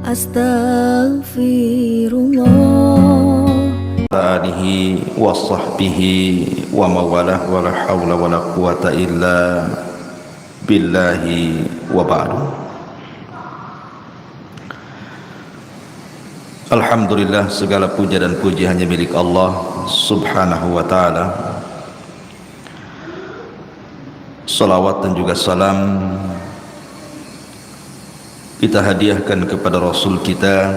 Astaghfirullah. Alihi wa sahbihi wa mawalah wa la hawla wa la quwata illa billahi wa ba'du. Alhamdulillah, segala puja dan puji hanya milik Allah subhanahu wa ta'ala. Salawat dan juga salam kita hadiahkan kepada Rasul kita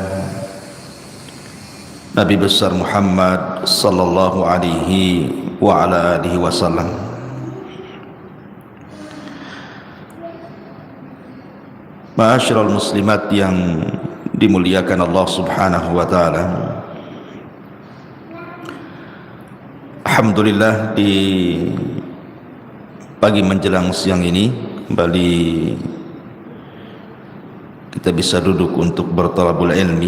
Nabi besar Muhammad sallallahu alaihi wa ala alihi wasallam. Ma'asyiral muslimat yang dimuliakan Allah subhanahu wa ta'ala, alhamdulillah di pagi menjelang siang ini kembali kita bisa duduk untuk bertalabul ilmi,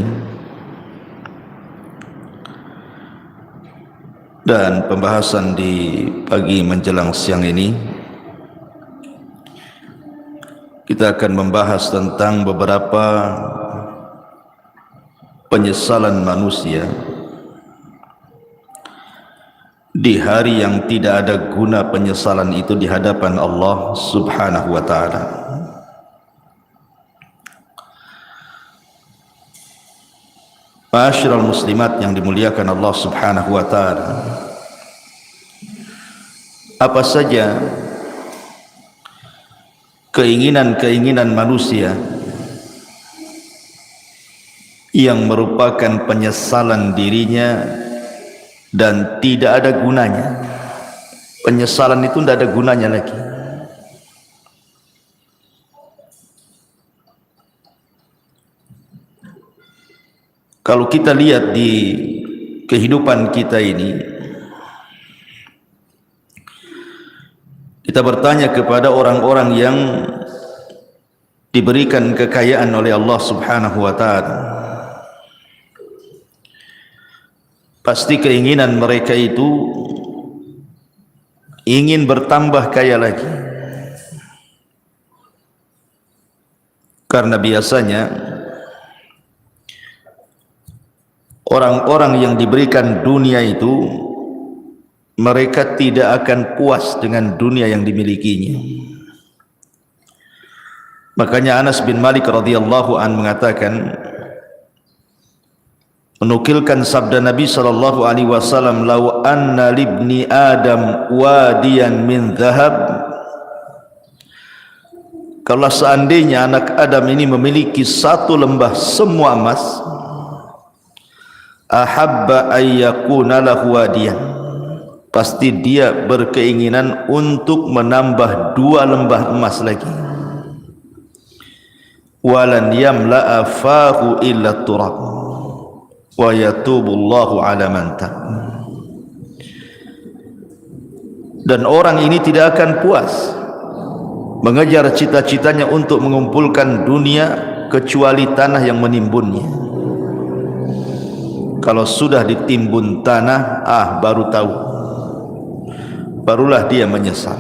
dan pembahasan di pagi menjelang siang ini kita akan membahas tentang beberapa penyesalan manusia di hari yang tidak ada guna penyesalan itu di hadapan Allah subhanahu wa ta'ala. Ma'asyiral muslimat yang dimuliakan Allah subhanahu wa ta'ala, apa saja keinginan-keinginan manusia yang merupakan penyesalan dirinya dan tidak ada gunanya. Penyesalan itu tidak ada gunanya lagi. Kalau kita lihat di kehidupan kita ini, kita bertanya kepada orang-orang yang diberikan kekayaan oleh Allah subhanahu wa ta'ala, pasti keinginan mereka itu ingin bertambah kaya lagi. Karena biasanya orang-orang yang diberikan dunia itu mereka tidak akan puas dengan dunia yang dimilikinya. Makanya Anas bin Malik radhiyallahu an mengatakan, menukilkan sabda Nabi sallallahu alaihi wasallam, "Lau anna libni Adam wadiyan min dhahab." Kalau seandainya anak Adam ini memiliki satu lembah semua emas, ahabba ayyakuna lahu wadiyan, pasti dia berkeinginan untuk menambah 2 lembah emas lagi. Walan yamla'a fahu illa turab wa yatubullahu ala man tab. Dan orang ini tidak akan puas mengejar cita-citanya untuk mengumpulkan dunia kecuali tanah yang menimbunnya. Kalau sudah ditimbun tanah, baru tahu, barulah dia menyesal.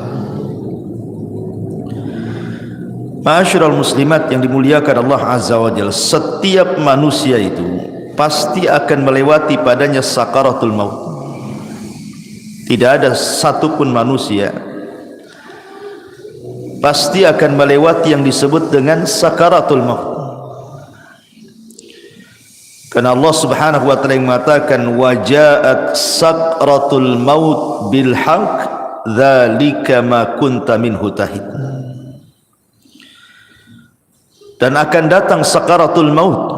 Ma'asyiral muslimat yang dimuliakan Allah azza wa jalla, setiap manusia itu pasti akan melewati padanya sakaratul maut. Tidak ada satupun manusia pasti akan melewati yang disebut dengan sakaratul maut. Karena Allah subhanahu wa ta'ala mengatakan, wajaat sakratul maut bil haqq dzalika ma kunta minhu tahid. Dan akan datang sakaratul maut,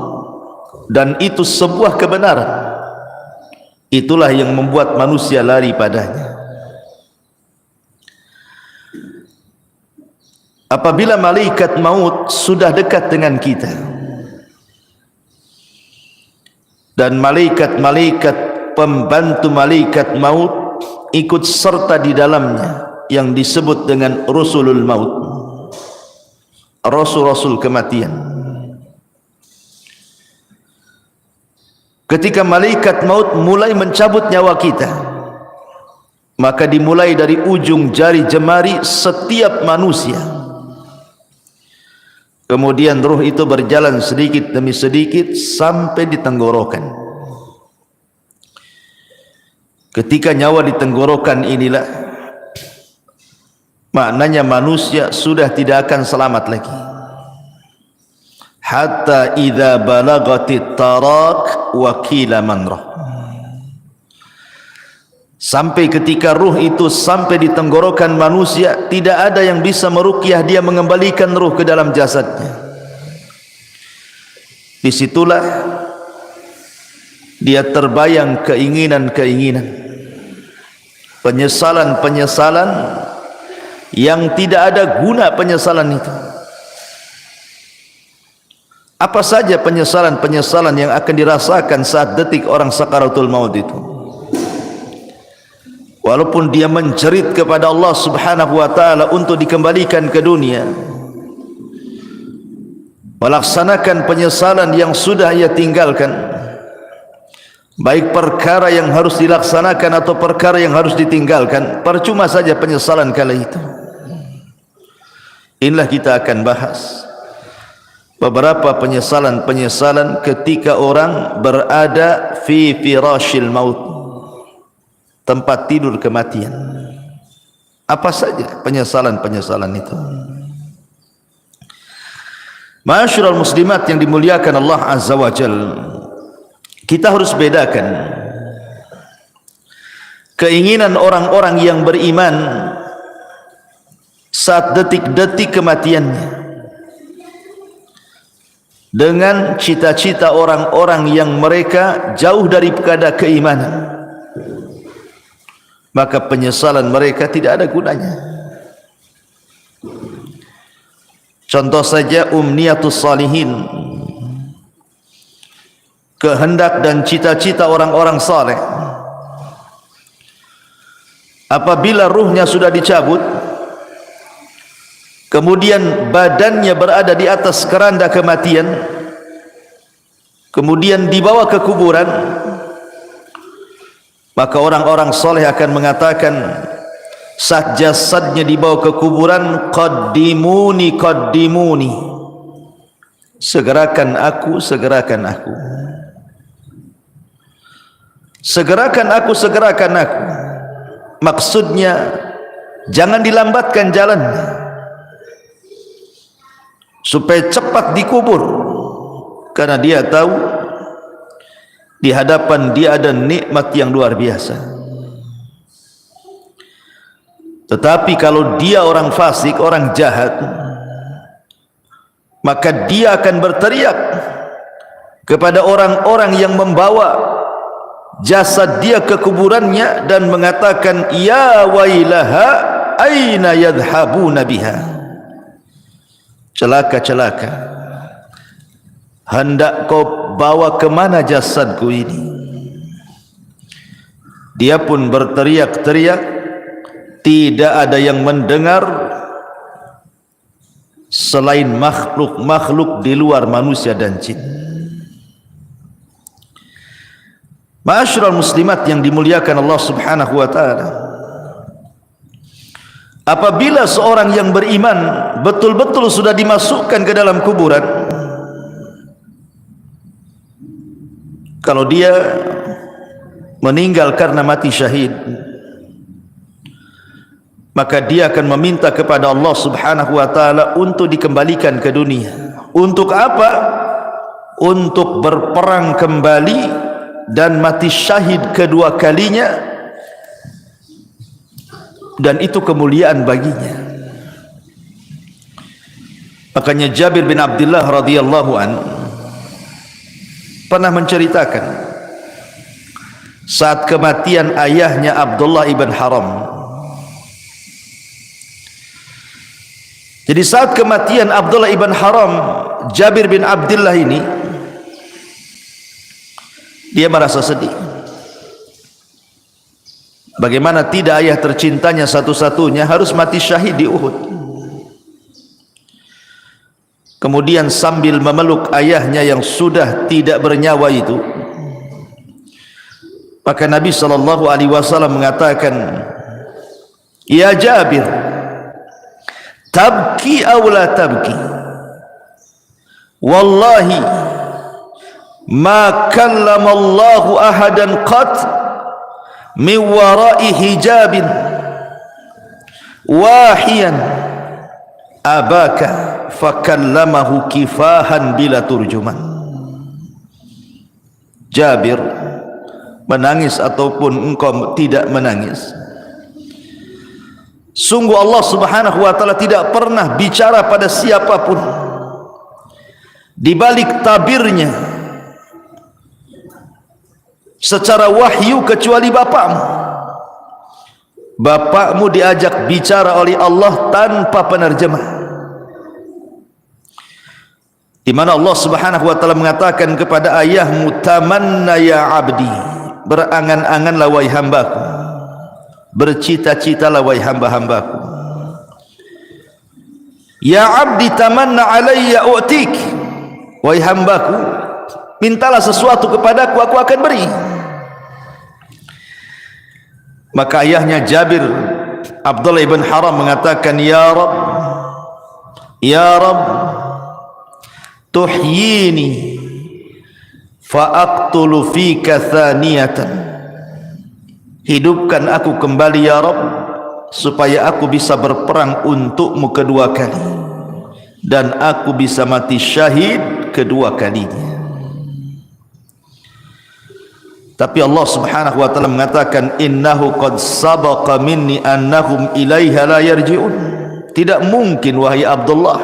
dan itu sebuah kebenaran. Itulah yang membuat manusia lari padanya. Apabila malaikat maut sudah dekat dengan kita, dan malaikat-malaikat pembantu malaikat maut ikut serta di dalamnya yang disebut dengan rusulul maut, rasul-rasul kematian. Ketika malaikat maut mulai mencabut nyawa kita, maka dimulai dari ujung jari jemari setiap manusia Kemudian ruh itu berjalan sedikit demi sedikit sampai di tenggorokan. Ketika nyawa di tenggorokan inilah, maknanya manusia sudah tidak akan selamat lagi. Hatta idza balagatit tarak wa qila man rah. Sampai ketika ruh itu sampai di tenggorokan manusia, tidak ada yang bisa meruqyah dia mengembalikan ruh ke dalam jasadnya. Disitulah dia terbayang keinginan-keinginan, penyesalan-penyesalan yang tidak ada guna penyesalan itu. Apa saja penyesalan-penyesalan yang akan dirasakan saat detik orang sakaratul maut itu? Walaupun dia menjerit kepada Allah Subhanahu wa taala untuk dikembalikan ke dunia, melaksanakan penyesalan yang sudah ia tinggalkan, baik perkara yang harus dilaksanakan atau perkara yang harus ditinggalkan, percuma saja penyesalan kala itu. Inilah kita akan bahas beberapa penyesalan-penyesalan ketika orang berada fi firashil maut, tempat tidur kematian. Apa saja penyesalan-penyesalan itu? Ma'asyiral muslimat yang dimuliakan Allah Azza wa Jalla, kita harus bedakan keinginan orang-orang yang beriman saat detik-detik kematiannya dengan cita-cita orang-orang yang mereka jauh daripada keimanan. Maka penyesalan mereka tidak ada gunanya. Contoh saja umniyatus salihin, kehendak dan cita-cita orang-orang saleh. Apabila ruhnya sudah dicabut, kemudian badannya berada di atas keranda kematian, kemudian dibawa ke kuburan, maka orang-orang soleh akan mengatakan saat jasadnya dibawa ke kuburan, qaddimuni qaddimuni, segerakan aku, segerakan aku, segerakan aku, segerakan aku. Maksudnya jangan dilambatkan jalannya supaya cepat dikubur, karena dia tahu di hadapan dia ada nikmat yang luar biasa. Tetapi kalau dia orang fasik, orang jahat, maka dia akan berteriak kepada orang-orang yang membawa jasad dia ke kuburannya dan mengatakan, ya wailaha aina yadhhabuna biha. Celaka, celaka, hendak kau bawa kemana jasadku ini? Dia pun berteriak-teriak, tidak ada yang mendengar selain makhluk-makhluk di luar manusia dan jin. Ma'asyiral muslimat yang dimuliakan Allah Subhanahu wa taala, apabila seorang yang beriman betul-betul sudah dimasukkan ke dalam kuburan, kalau dia meninggal karena mati syahid, maka dia akan meminta kepada Allah Subhanahu wa taala untuk dikembalikan ke dunia. Untuk apa? Untuk berperang kembali dan mati syahid kedua kalinya, dan itu kemuliaan baginya. Makanya Jabir bin Abdullah radhiyallahu anhu pernah menceritakan saat kematian ayahnya Abdullah ibn Haram. Jadi saat kematian Abdullah ibn Haram, Jabir bin Abdullah ini dia merasa sedih. Bagaimana tidak ayah tercintanya satu-satunya harus mati syahid di Uhud. Kemudian sambil memeluk ayahnya yang sudah tidak bernyawa itu, maka Nabi SAW mengatakan, ya Jabir, tabki aw la tabki, wallahi ma kallama Allahu ahadan qat min wara'i hijabin wahiyan abaka fakallamahu kifahan bila turjuman. Jabir, menangis ataupun engkau tidak menangis, sungguh Allah subhanahu wa ta'ala tidak pernah bicara pada siapapun di balik tabirnya secara wahyu kecuali bapakmu. Bapakmu diajak bicara oleh Allah tanpa penerjemah, di mana Allah subhanahu wa ta'ala mengatakan kepada ayahmu, tamanna ya abdi, berangan-anganlah wahai hambaku, bercita-citalah wahai hamba-hambaku. Ya abdi tamanna alayya u'tik, wahai hambaku, mintalah sesuatu kepadaku, aku akan beri. Maka ayahnya Jabir, Abdullah ibn Haram, mengatakan, ya Rabb, ya Rabb, tuhyini fa'aqtulu fika thaniyatan, hidupkan aku kembali ya Rabb, supaya aku bisa berperang untukmu kedua kali, dan aku bisa mati syahid kedua kalinya. Tapi Allah subhanahu wa ta'ala mengatakan, innahu qad sabaqa minni annahum ilaiha la yarji'un. Tidak mungkin wahai Abdullah,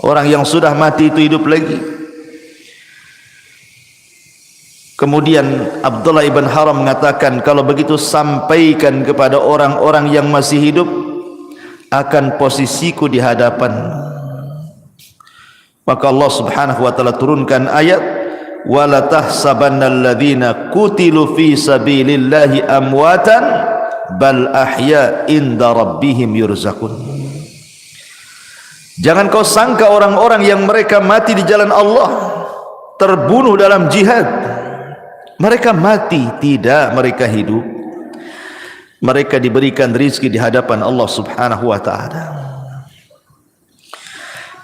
orang yang sudah mati itu hidup lagi. Kemudian Abdullah ibn Haram mengatakan, kalau begitu sampaikan kepada orang-orang yang masih hidup akan posisiku di hadapan. Maka Allah subhanahu wa ta'ala turunkan ayat, wala tahsabannal ladzina qutilu fi sabilillahi amwatan bal ahya inda rabbihim yurzaqun. Jangan kau sangka orang-orang yang mereka mati di jalan Allah, terbunuh dalam jihad, mereka mati. Tidak, mereka hidup. Mereka diberikan rizki di hadapan Allah subhanahu wa ta'ala.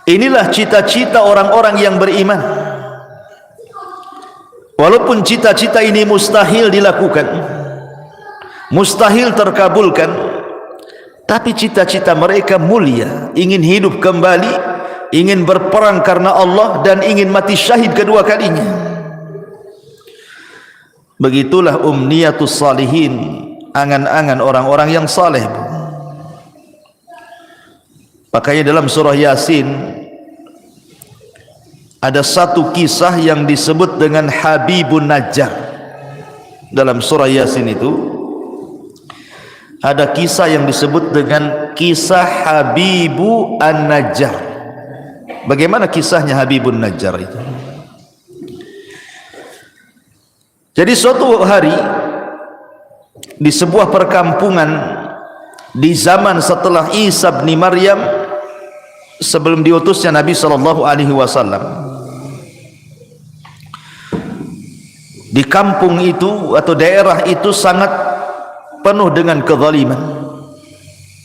Inilah cita-cita orang-orang yang beriman. Walaupun cita-cita ini mustahil dilakukan, mustahil terkabulkan, tapi cita-cita mereka mulia, ingin hidup kembali, ingin berperang karena Allah, dan ingin mati syahid kedua kalinya. Begitulah umniyatus salihin, angan-angan orang-orang yang saleh. Makanya dalam surah Yasin ada satu kisah yang disebut dengan Habibun Najjar. Dalam surah Yasin itu ada kisah yang disebut dengan kisah Habibu An-Najjar. Bagaimana kisahnya Habibun Najjar itu? Jadi suatu hari di sebuah perkampungan di zaman setelah Isa bin Maryam, sebelum diutusnya Nabi SAW, di kampung itu atau daerah itu sangat penuh dengan kezaliman,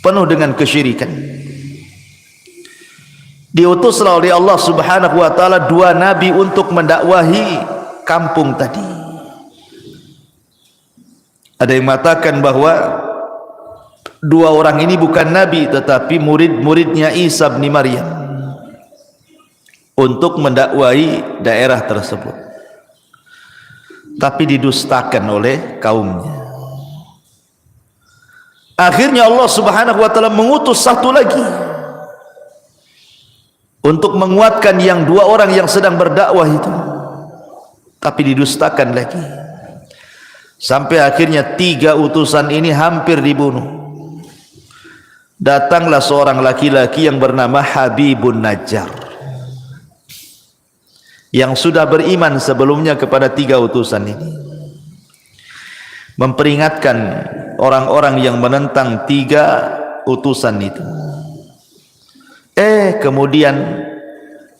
penuh dengan kesyirikan. Diutuslah oleh Allah subhanahu wa ta'ala dua nabi untuk mendakwahi kampung tadi. Ada yang mengatakan bahwa dua orang ini bukan nabi, tetapi murid-muridnya Isa bin Maryam untuk mendakwahi daerah tersebut, tapi didustakan oleh kaumnya. Akhirnya Allah subhanahu wa ta'ala mengutus satu lagi untuk menguatkan yang dua orang yang sedang berdakwah itu, tapi didustakan lagi, sampai akhirnya tiga utusan ini hampir dibunuh. Datanglah seorang laki-laki yang bernama Habibun Najjar, yang sudah beriman sebelumnya kepada tiga utusan ini, memperingatkan orang-orang yang menentang tiga utusan itu. Kemudian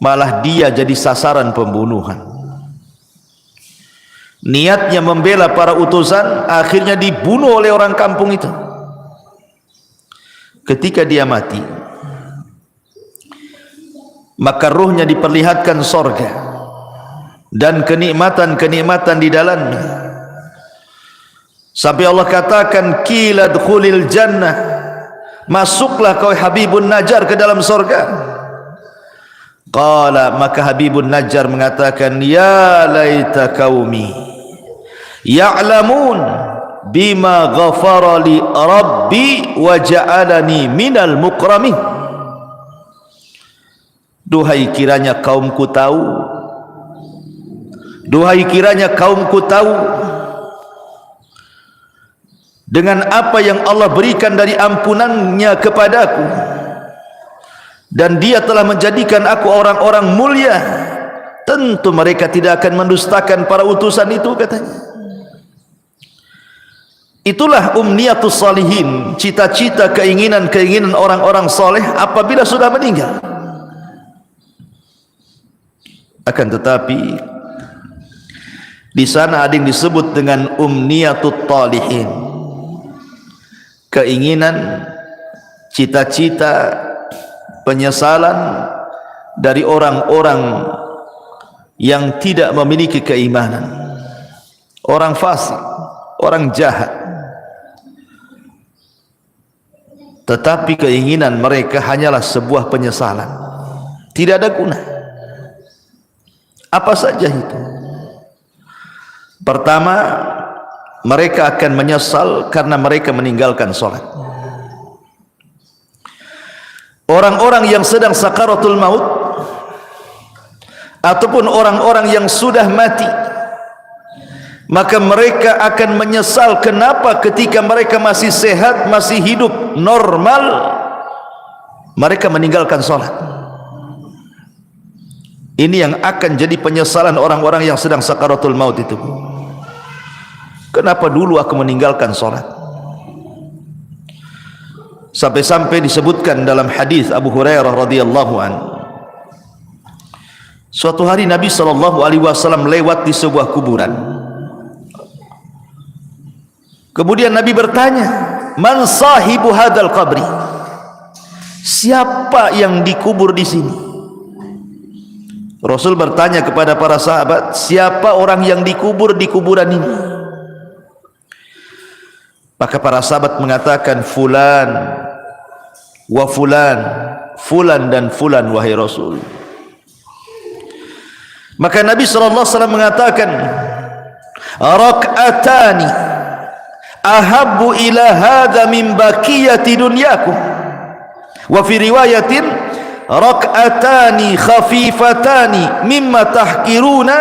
malah dia jadi sasaran pembunuhan. Niatnya membela para utusan, akhirnya dibunuh oleh orang kampung itu. Ketika dia mati, maka ruhnya diperlihatkan sorga dan kenikmatan-kenikmatan di dalamnya, sampai Allah katakan qila dkhulil jannah, masuklah kau Habibun Najjar ke dalam sorga. Qala, maka Habibun Najjar mengatakan, ya laita qaumi ya'lamun bima ghafara li rabbi wa ja'alani minal mukramin. Duhai kiranya kaumku tahu, duhai kiranya kaumku tahu dengan apa yang Allah berikan dari ampunannya kepadaku, dan dia telah menjadikan aku orang-orang mulia, tentu mereka tidak akan mendustakan para utusan itu, katanya. Itulah umniyatus salihin, cita-cita, keinginan-keinginan orang-orang soleh apabila sudah meninggal. Akan tetapi di sana ada yang disebut dengan umniyatut talihin, keinginan, cita-cita, penyesalan dari orang-orang yang tidak memiliki keimanan, orang fasik, orang jahat, tetapi keinginan mereka hanyalah sebuah penyesalan, tidak ada guna. Apa saja itu? Pertama, mereka akan menyesal karena mereka meninggalkan sholat. Orang-orang yang sedang sakaratul maut ataupun orang-orang yang sudah mati, maka mereka akan menyesal kenapa ketika mereka masih sehat, masih hidup normal, mereka meninggalkan sholat. Ini yang akan jadi penyesalan orang-orang yang sedang sakaratul maut itu. Kenapa dulu aku meninggalkan sholat? Sampai-sampai disebutkan dalam hadis Abu Hurairah radhiyallahu an, suatu hari Nabi SAW lewat di sebuah kuburan. Kemudian Nabi bertanya, man sahibu hadal qabri, siapa yang dikubur di sini? Rasul bertanya kepada para sahabat, siapa orang yang dikubur di kuburan ini? Maka para sahabat mengatakan, fulan wa fulan, fulan dan fulan wahai Rasul. Maka Nabi SAW mengatakan, rak'atani ahabbu ila hadha min baqiyati dunyakum, wa fi riwayatin rak'atani khafifatani mimma tahqiruna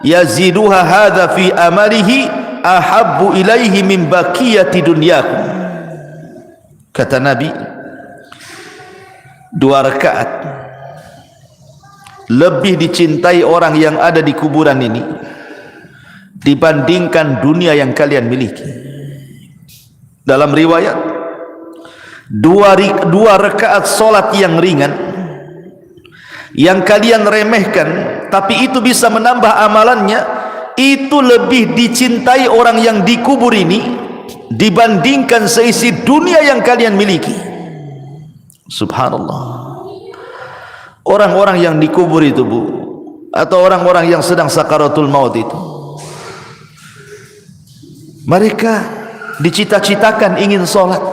yaziduha hadha fi amalihi ahabbu ilaihi min baqiyati dunyakum. Kata Nabi, 2 rakaat lebih dicintai orang yang ada di kuburan ini dibandingkan dunia yang kalian miliki. Dalam riwayat, 2 rakaat solat yang ringan yang kalian remehkan, tapi itu bisa menambah amalannya, itu lebih dicintai orang yang dikubur ini dibandingkan seisi dunia yang kalian miliki. Subhanallah. Orang-orang yang dikubur itu, Bu, atau orang-orang yang sedang sakaratul maut itu, mereka dicita-citakan ingin sholat,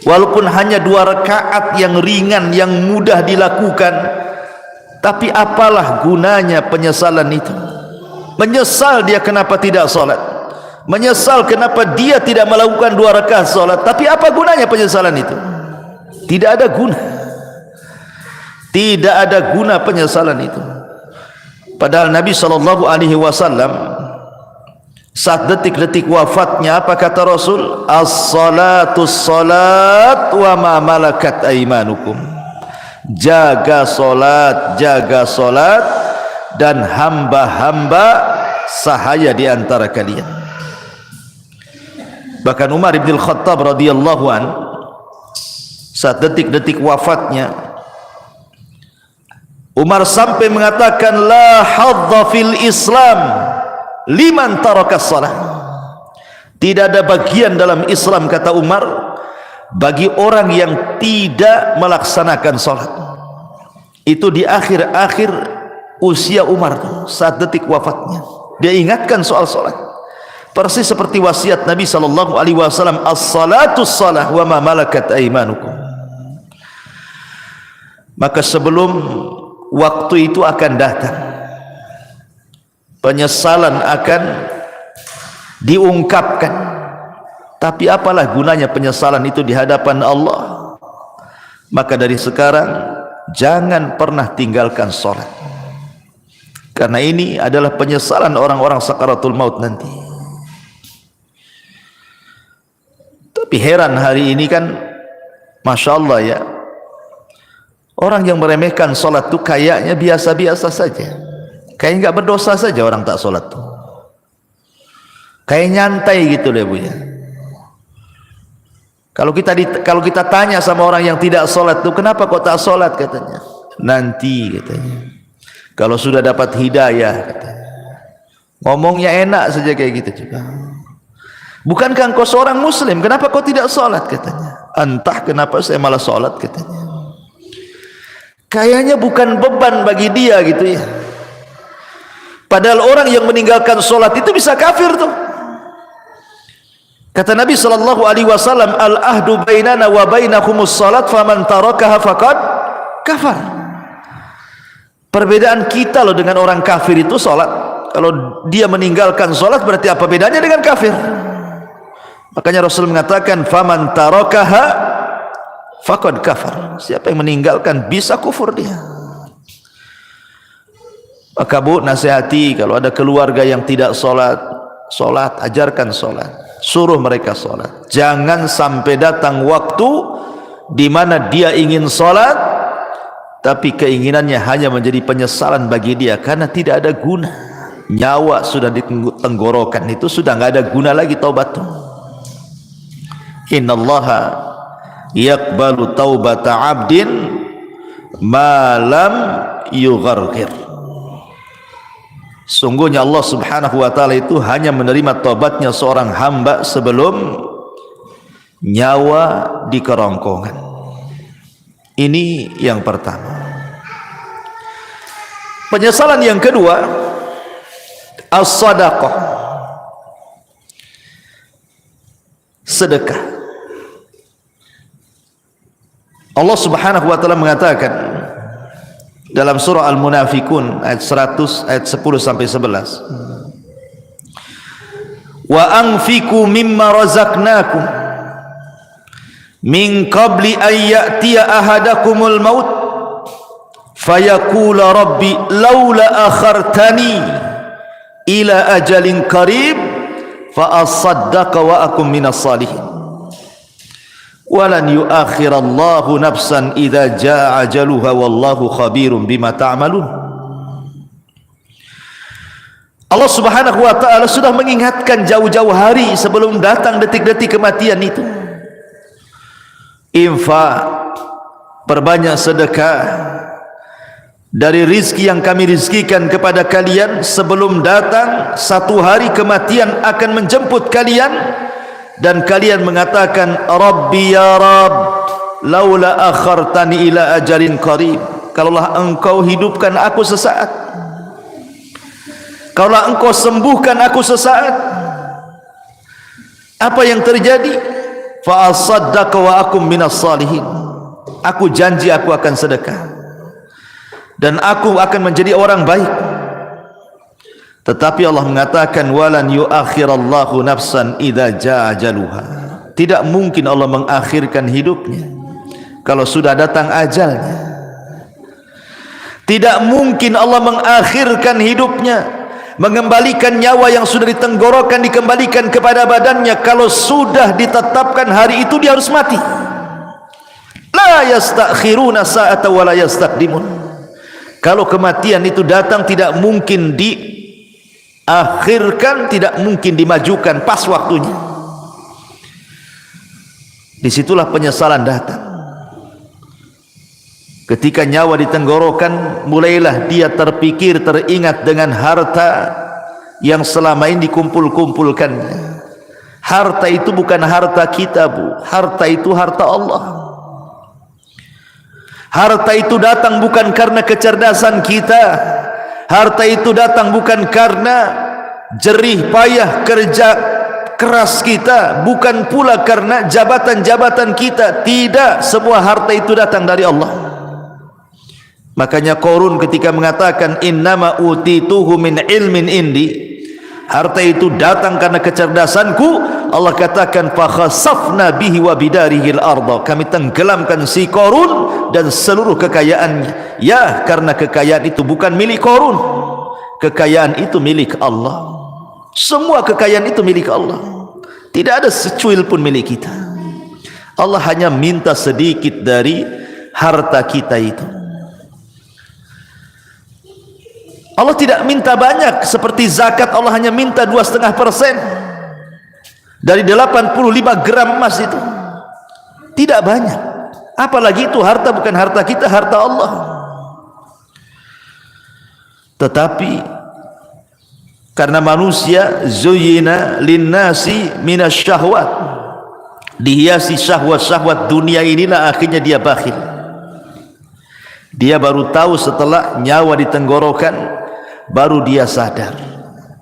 walaupun hanya 2 rakaat yang ringan, yang mudah dilakukan, tapi apalah gunanya penyesalan itu? Menyesal dia kenapa tidak sholat, menyesal kenapa dia tidak melakukan 2 rakaat sholat, tapi apa gunanya penyesalan itu? Tidak ada guna, tidak ada guna penyesalan itu. Padahal Nabi SAW saat detik-detik wafatnya, apa kata Rasul? As-salatu salat wa ma malakat aimanukum. Jaga solat, jaga solat, dan hamba-hamba sahaya di antara kalian. Bahkan Umar bin Khattab radhiyallahu an, saat detik-detik wafatnya, Umar sampai mengatakan, la hadza fil Islam liman tarakas salat. Tidak ada bagian dalam Islam, kata Umar, bagi orang yang tidak melaksanakan salat. itu di akhir-akhir usia Umar, saat detik wafatnya, dia ingatkan soal salat, persis seperti wasiat Nabi sallallahu alaihi wasallam, as-salatu shalah wa ma malakat aymanukum. Maka sebelum waktu itu akan datang, penyesalan akan diungkapkan. Tapi apalah gunanya penyesalan itu di hadapan Allah? Maka dari sekarang jangan pernah tinggalkan salat, karena ini adalah penyesalan orang-orang sakaratul maut nanti. Tapi heran hari ini kan, Masya Allah ya, orang yang meremehkan salat itu kayaknya biasa-biasa saja, kayak nggak berdosa saja orang tak salat tuh, kayak nyantai gitu deh Bu ya. Kalau kita tanya sama orang yang tidak sholat tuh, kenapa kok tak sholat, katanya, nanti katanya, kalau sudah dapat hidayah, katanya. Ngomongnya enak saja kayak gitu juga. Bukankah engkau seorang muslim, kenapa kau tidak sholat, katanya. Entah kenapa saya malah sholat, katanya. Kayaknya bukan beban bagi dia gitu ya. Padahal orang yang meninggalkan sholat itu bisa kafir tuh. Kata Nabi sallallahu alaihi wasallam, al-ahdu bainana wa bainakumus salat faman tarakaha faqad kafar. Perbedaan kita loh dengan orang kafir itu salat. Kalau dia meninggalkan salat berarti apa bedanya dengan kafir? Makanya Rasul mengatakan faman tarakaha faqad kafar. Siapa yang meninggalkan bisa kufur dia. Maka Bu, nasihati kalau ada keluarga yang tidak salat, ajarkan salat. Suruh mereka sholat. Jangan sampai datang waktu di mana dia ingin sholat, tapi keinginannya hanya menjadi penyesalan bagi dia karena tidak ada guna. Nyawa sudah di tenggorokan itu sudah nggak ada guna lagi taubat. Innallaha yaqbalu taubata abdin ma lam yugharghir. Sungguhnya Allah subhanahu wa ta'ala itu hanya menerima taubatnya seorang hamba sebelum nyawa di kerongkongan. Ini yang pertama. Penyesalan yang kedua, as-sadaqah, sedekah. Allah subhanahu wa ta'ala mengatakan dalam surah Al-Munafikun ayat 100, ayat 10 sampai 11, wa anfiqu mimma razaqnakum min qabli an ya'tiya ahadakumul maut fayaqula rabbi laula akhartani ila ajalin qarib fa asaddaqa wa akum minas salihin walan yuakhirallahu nafsan idza jaa ajaluha wallahu khabirum bima ta'malun. Allah subhanahu wa ta'ala sudah mengingatkan jauh-jauh hari sebelum datang detik-detik kematian itu. Infak, perbanyak sedekah dari rizki yang kami rizkikan kepada kalian sebelum datang satu hari kematian akan menjemput kalian. Dan kalian mengatakan, Rabbi ya Rabb, laula akhartani ila ajalin qarib. Kalaulah engkau hidupkan aku sesaat, kalaulah engkau sembuhkan aku sesaat, apa yang terjadi? Fa asaddaqa wa akum minas salihin. Aku janji aku akan sedekah dan aku akan menjadi orang baik. Tetapi Allah mengatakan walan yuakhirallahu nafsan idza jaa ajaluha. Tidak mungkin Allah mengakhirkan hidupnya kalau sudah datang ajalnya. Tidak mungkin Allah mengakhirkan hidupnya, mengembalikan nyawa yang sudah ditenggorokan dikembalikan kepada badannya kalau sudah ditetapkan hari itu dia harus mati. La yastakhiruna sa'ata wa la yastaqdimun. Kalau kematian itu datang tidak mungkin akhirkan, tidak mungkin dimajukan pas waktunya. Disitulah penyesalan datang. Ketika nyawa ditenggorokan, mulailah dia terpikir, teringat dengan harta yang selama ini dikumpul-kumpulkannya. Harta itu bukan harta kita Bu, harta itu harta Allah. Harta itu datang bukan karena kecerdasan kita. Harta itu datang bukan karena jerih payah kerja keras kita, bukan pula karena jabatan-jabatan kita. Tidak, semua harta itu datang dari Allah. Makanya Qarun ketika mengatakan innama utituhu min ilmin indi, harta itu datang karena kecerdasanku, Allah katakan fa khasafna bihi wa bidarihil arda, kami tenggelamkan si Qarun dan seluruh kekayaannya. Ya, karena kekayaan itu bukan milik Qarun, kekayaan itu milik Allah. Semua kekayaan itu milik Allah, tidak ada secuil pun milik kita. Allah hanya minta sedikit dari harta kita itu. Allah tidak minta banyak seperti zakat. Allah hanya minta 2,5% dari 85 gram emas itu. Tidak banyak. Apalagi itu harta bukan harta kita, harta Allah. Tetapi karena manusia zuyyina linnasi minasyahwat, dihiasi syahwat-syahwat dunia inilah, akhirnya dia bakhil. Dia baru tahu setelah nyawa di tenggorokan, baru dia sadar,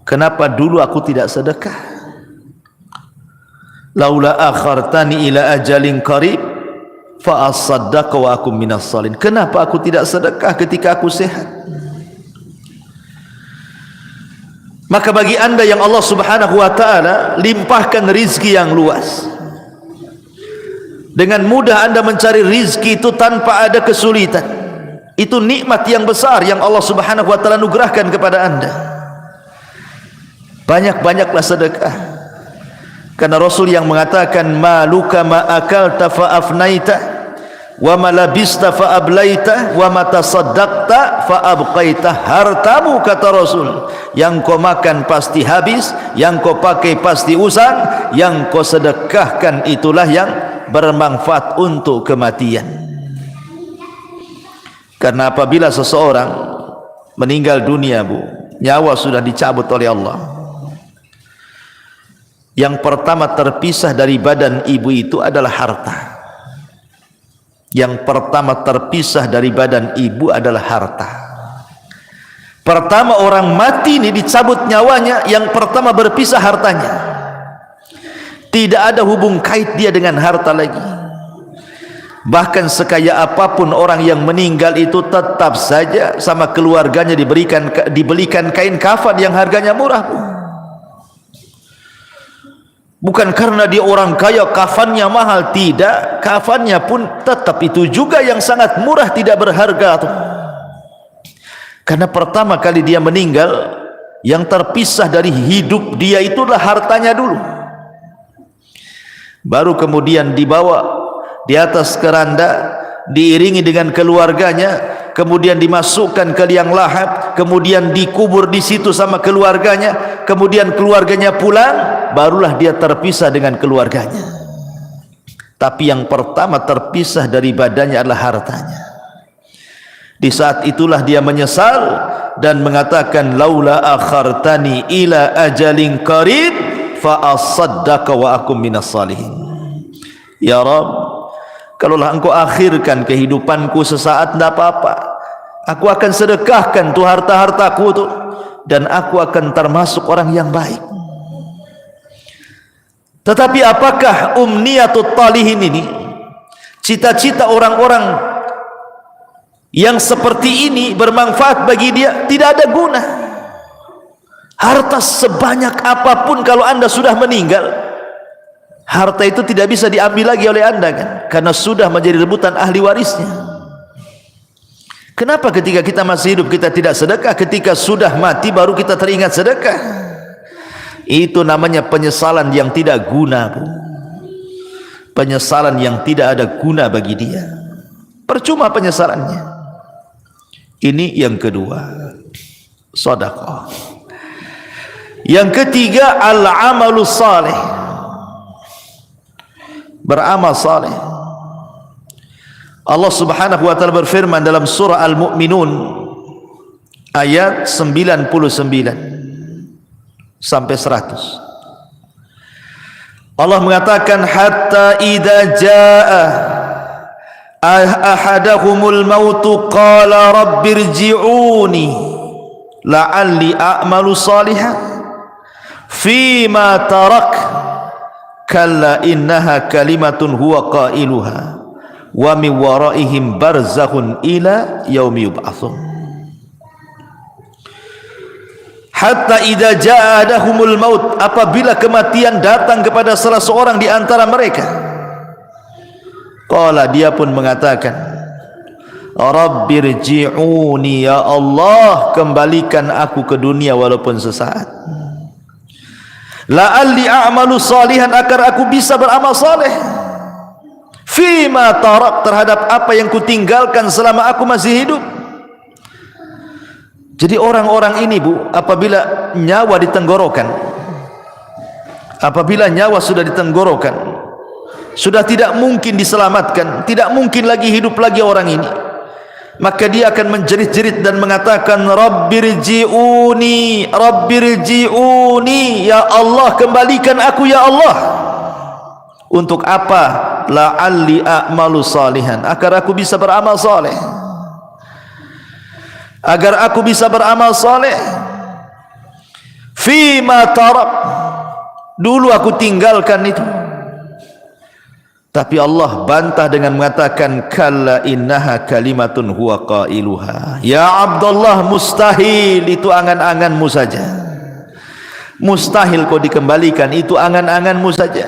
kenapa dulu aku tidak sedekah? Laula akhartani ila ajalin qarib fa asaddaqa wa akum minas salihin. Kenapa aku tidak sedekah ketika aku sehat? Maka bagi anda yang Allah subhanahu wa ta'ala limpahkan rizki yang luas, dengan mudah anda mencari rizki itu tanpa ada kesulitan. Itu nikmat yang besar yang Allah subhanahu wa ta'ala anugerahkan kepada anda. Banyak-banyaklah sedekah, karena Rasul yang mengatakan maluka ma akalta fa afnaita wa ma labista fa ablaita wa ma tasaddaqta fa abqaita. Hartamu, kata Rasul, yang kau makan pasti habis, yang kau pakai pasti usang, yang kau sedekahkan itulah yang bermanfaat untuk kematian. Karena apabila seseorang meninggal dunia, Bu, nyawa sudah dicabut oleh Allah, yang pertama terpisah dari badan ibu itu adalah harta. Yang pertama terpisah dari badan ibu adalah harta. Pertama orang mati ini dicabut nyawanya, yang pertama berpisah hartanya. Tidak ada hubung kait dia dengan harta lagi. Bahkan sekaya apapun orang yang meninggal itu, tetap saja sama keluarganya dibelikan kain kafan yang harganya murah. Bukan karena dia orang kaya kafannya mahal, tidak, kafannya pun tetap itu juga yang sangat murah, tidak berharga tuh. Karena pertama kali dia meninggal, yang terpisah dari hidup dia itulah hartanya dulu. Baru kemudian dibawa di atas keranda, diiringi dengan keluarganya, kemudian dimasukkan ke liang lahat, kemudian dikubur di situ sama keluarganya, kemudian keluarganya pulang, barulah dia terpisah dengan keluarganya. Tapi yang pertama terpisah dari badannya adalah hartanya. Di saat itulah dia menyesal dan mengatakan laula akhartani ila ajalin qarib fa asaddaqa wa akum minas salihin. Ya Rabb, kalaulah engkau akhirkan kehidupanku sesaat, tidak apa-apa, aku akan sedekahkan tuh harta-hartaku tuh, dan aku akan termasuk orang yang baik. Tetapi apakah umniyatut talihin ini, cita-cita orang-orang yang seperti ini bermanfaat bagi dia? Tidak ada guna. Harta sebanyak apapun kalau anda sudah meninggal, harta itu tidak bisa diambil lagi oleh anda, kan? Karena sudah menjadi rebutan ahli warisnya. Kenapa ketika kita masih hidup kita tidak sedekah? Ketika sudah mati baru kita teringat sedekah. Itu namanya penyesalan yang tidak guna, Bu. Penyesalan yang tidak ada guna bagi dia. Percuma penyesalannya. Ini yang kedua, sedekah. Yang ketiga, al-amalus salih, beramal saleh. Allah subhanahu wa ta'ala berfirman dalam surah Al-Mu'minun ayat 99 sampai 100. Allah mengatakan hatta idza jaa ahadahumul mautu qala rabbirji'uni la'alli a'malu salihan fima tarak kalla innaha kalimatun huwa qailuha wa min waraihim barzakhun ila yaumi yub'atsun hatta idza ja'adahumul maut, apabila kematian datang kepada salah seorang di antara mereka, qala, dia pun mengatakan, rabbirji'uni, ya Allah, kembalikan aku ke dunia walaupun sesaat, la'alli a'malu salihan, agar aku bisa beramal saleh, fima tarak, terhadap apa yang kutinggalkan selama aku masih hidup. Jadi orang-orang ini, Bu, apabila nyawa di tenggorokan, apabila nyawa sudah di tenggorokan, sudah tidak mungkin diselamatkan, tidak mungkin lagi hidup lagi orang ini, maka dia akan menjerit-jerit dan mengatakan, rabbirji'uni, rabbirji'uni, ya Allah, kembalikan aku ya Allah. Untuk apa? La'alli a'malu salihan, agar aku bisa beramal saleh, agar aku bisa beramal saleh. Fima tarak, dulu aku tinggalkan itu. Tapi Allah bantah dengan mengatakan, kalla innaha kalimatun huwa qailuha, ya Abdullah, mustahil, itu angan-anganmu saja, mustahil kau dikembalikan, itu angan-anganmu saja.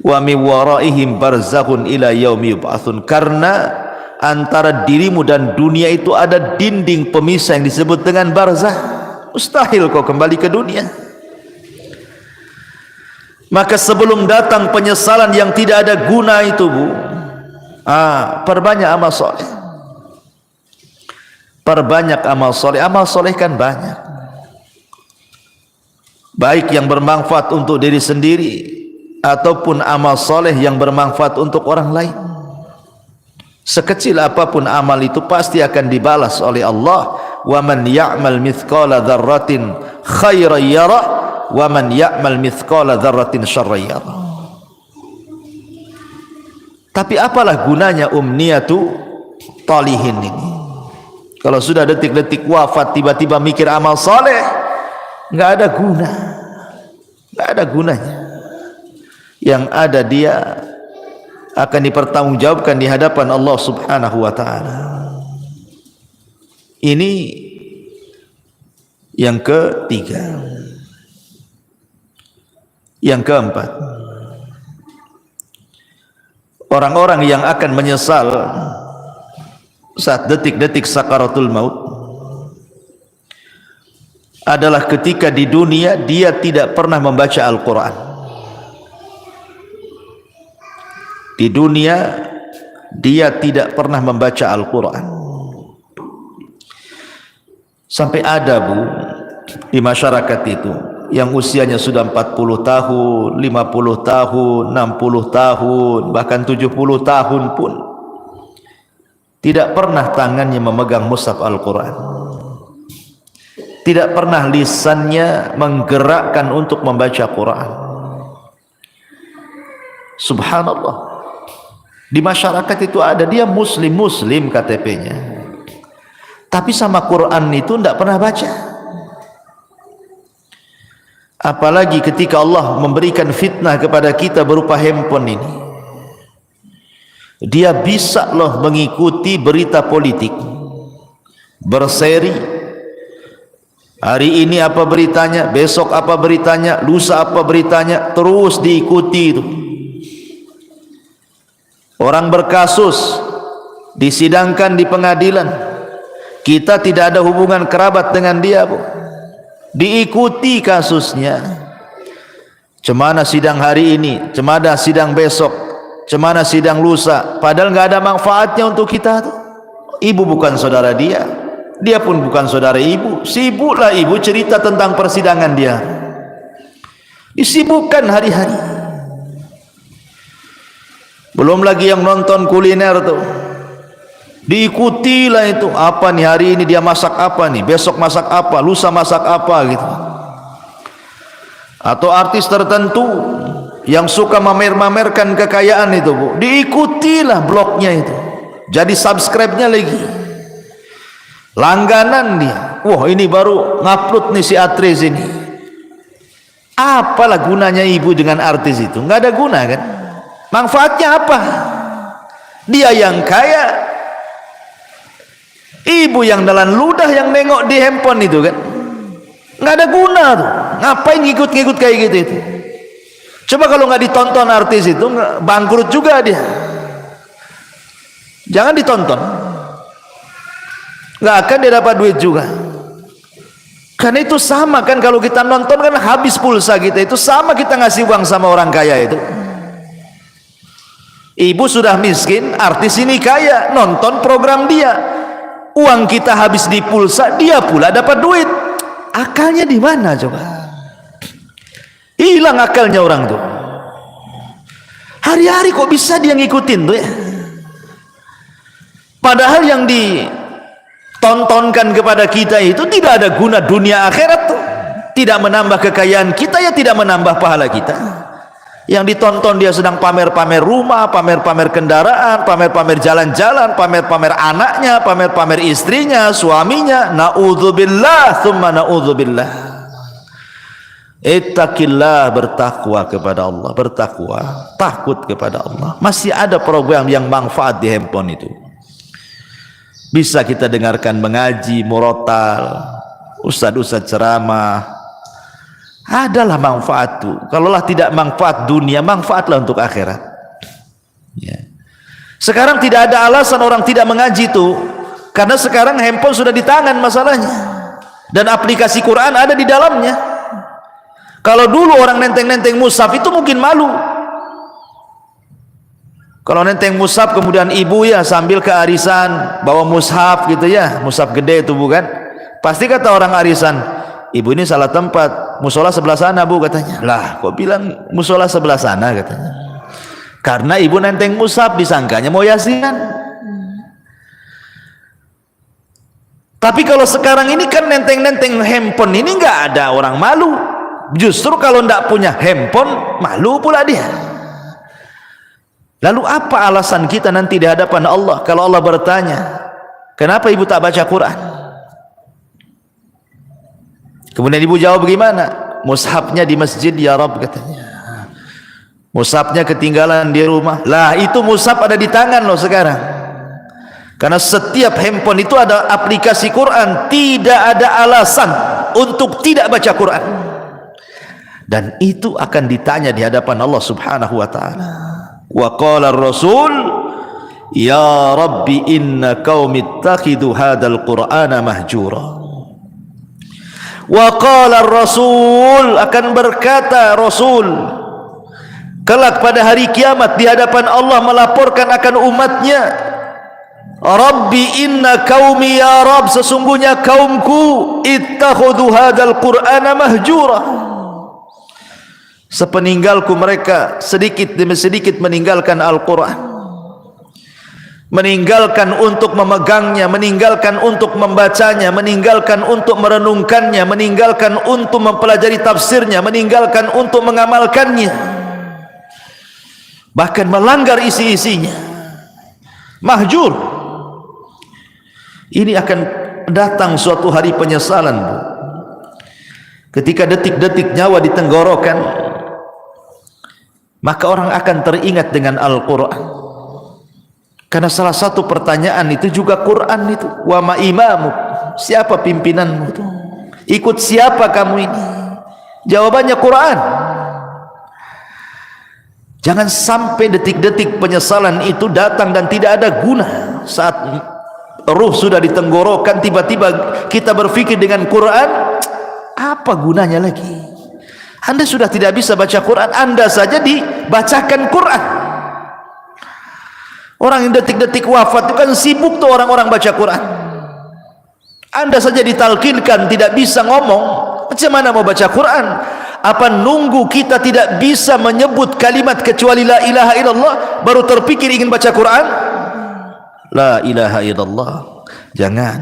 Wa min waraihim barzakhun ila yaumi yub'atsun, karena antara dirimu dan dunia itu ada dinding pemisah yang disebut dengan barzah. Mustahil kau kembali ke dunia. Maka sebelum datang penyesalan yang tidak ada guna itu, Bu, perbanyak amal soleh, perbanyak amal soleh. Amal soleh kan banyak, baik yang bermanfaat untuk diri sendiri ataupun amal soleh yang bermanfaat untuk orang lain. Sekecil apapun amal itu pasti akan dibalas oleh Allah. Wa man ya'mal mithqala dzarratin khairan yara wa man ya'mal mithqala dzarratin syarran yara. Tapi apalah gunanya umniyatu talihin ini? Kalau sudah detik-detik wafat tiba-tiba mikir amal saleh, enggak ada guna, enggak ada gunanya. Yang ada dia akan dipertanggungjawabkan di hadapan Allah Subhanahu wa taala. Ini yang ketiga. Yang keempat, orang-orang yang akan menyesal saat detik-detik sakaratul maut adalah ketika di dunia dia tidak pernah membaca Al-Quran. Di dunia dia tidak pernah membaca Al-Quran. Sampai ada, Bu, di masyarakat itu yang usianya sudah 40 tahun, 50 tahun, 60 tahun, bahkan 70 tahun pun tidak pernah tangannya memegang mushaf Al-Quran, tidak pernah lisannya menggerakkan untuk membaca Quran. Subhanallah. Di masyarakat itu ada, dia muslim KTP-nya, tapi sama Quran itu tidak pernah baca. Apalagi ketika Allah memberikan fitnah kepada kita berupa handphone ini, dia bisa loh mengikuti berita politik, berseri, hari ini apa beritanya, besok apa beritanya, lusa apa beritanya, terus diikuti itu. Orang berkasus disidangkan di pengadilan, kita tidak ada hubungan kerabat dengan dia, Bu, diikuti kasusnya. Cemana sidang hari ini, cemana sidang besok, cemana sidang lusa, padahal nggak ada manfaatnya untuk kita tuh. Ibu bukan saudara dia, dia pun bukan saudara ibu. Sibuklah ibu cerita tentang persidangan dia, disibukkan hari-hari. Belum lagi yang nonton kuliner tuh, diikutilah itu, apa nih hari ini dia masak apa nih, besok masak apa, lusa masak apa gitu. Atau artis tertentu yang suka mamer-mamerkan kekayaan itu, Bu, diikutilah blognya itu, jadi subscribe-nya lagi, langganan dia. Wah, ini baru ngupload nih si artis ini. Apalah gunanya ibu dengan artis itu? Nggak ada guna kan? Manfaatnya apa? Dia yang kaya, ibu yang dalam ludah yang nengok di handphone itu kan, nggak ada guna tuh. Ngapain ngikut-ngikut kayak gitu itu? Coba kalau nggak ditonton artis itu, bangkrut juga dia. Jangan ditonton, nggak akan dia dapat duit juga. Karena itu sama kan, kalau kita nonton kan habis pulsa kita, itu sama kita ngasih uang sama orang kaya itu. Ibu sudah miskin, artis ini kaya, nonton program dia, uang kita habis di pulsa, dia pula dapat duit. Akalnya di mana coba? Hilang akalnya orang tuh. Hari-hari kok bisa dia ngikutin tuh ya? Padahal yang ditontonkan kepada kita itu tidak ada guna dunia akhirat tuh. Tidak menambah kekayaan kita, ya tidak menambah pahala kita. Yang ditonton dia sedang pamer-pamer rumah, pamer-pamer kendaraan, pamer-pamer jalan-jalan, pamer-pamer anaknya, pamer-pamer istrinya, suaminya. Na'udzubillah, thumma na'udzubillah. Ittaqillah, bertakwa kepada Allah, bertakwa, takut kepada Allah. Masih ada program yang manfaat di handphone itu. Bisa kita dengarkan mengaji, murotal, ustadz-ustadz ceramah. Adalah manfaat itu. Kalaulah tidak manfaat dunia, manfaatlah untuk akhirat. Ya. Sekarang tidak ada alasan orang tidak mengaji itu, karena sekarang handphone sudah di tangan masalahnya, dan aplikasi Quran ada di dalamnya. Kalau dulu orang nenteng-nenteng mushaf itu mungkin malu. Kalau nenteng mushaf kemudian ibu ya sambil ke arisan bawa mushaf gitu ya, mushaf gede itu bukan? Pasti kata orang arisan, ibu ini salah tempat, musola sebelah sana Bu katanya. Lah kok bilang musola sebelah sana katanya? Karena ibu nenteng mushaf, disangkanya mau yasinan. Tapi kalau sekarang ini kan nenteng-nenteng handphone ini nggak ada orang malu. Justru kalau tidak punya handphone malu pula dia. Lalu apa alasan kita nanti di hadapan Allah kalau Allah bertanya, kenapa ibu tak baca Quran? Kemudian ibu jawab bagaimana? Mushafnya di masjid ya Rabb katanya. Mushafnya ketinggalan di rumah. Lah itu mushaf ada di tangan loh sekarang. Karena setiap handphone itu ada aplikasi Quran, tidak ada alasan untuk tidak baca Quran. Dan itu akan ditanya di hadapan Allah Subhanahu wa taala. Wa qala ar-rasul ya rabbi inna qaumi ittakhidhu hadzal qur'ana mahjura. Wa qala ar-rasul, akan berkata Rasul kelak pada hari kiamat di hadapan Allah melaporkan akan umatnya, Rabbi inna qaumi, ya Rabb sesungguhnya kaumku ittakhadhu hadzal qur'ana mahjura. Sepeninggalku mereka sedikit demi sedikit meninggalkan Al-Quran, meninggalkan untuk memegangnya, meninggalkan untuk membacanya, meninggalkan untuk merenungkannya, meninggalkan untuk mempelajari tafsirnya, meninggalkan untuk mengamalkannya, bahkan melanggar isi-isinya. Mahjur. Ini akan datang suatu hari penyesalan, Bu. Ketika detik-detik nyawa di tenggorokan, maka orang akan teringat dengan Al-Quran. Karena salah satu pertanyaan itu juga Quran itu. Wa ma imamu, siapa pimpinanmu itu? Ikut siapa kamu ini? Jawabannya Quran. Jangan sampai detik-detik penyesalan itu datang dan tidak ada guna. Saat ruh sudah di tenggorokan, tiba-tiba kita berpikir dengan Quran, apa gunanya lagi? Anda sudah tidak bisa baca Quran, Anda saja dibacakan Quran. Orang yang detik-detik wafat itu kan sibuk tuh orang-orang baca Quran. Anda saja ditalkinkan tidak bisa ngomong, macam mana mau baca Quran? Apa nunggu kita tidak bisa menyebut kalimat kecuali la ilaha illallah baru terpikir ingin baca Quran? La ilaha illallah. Jangan.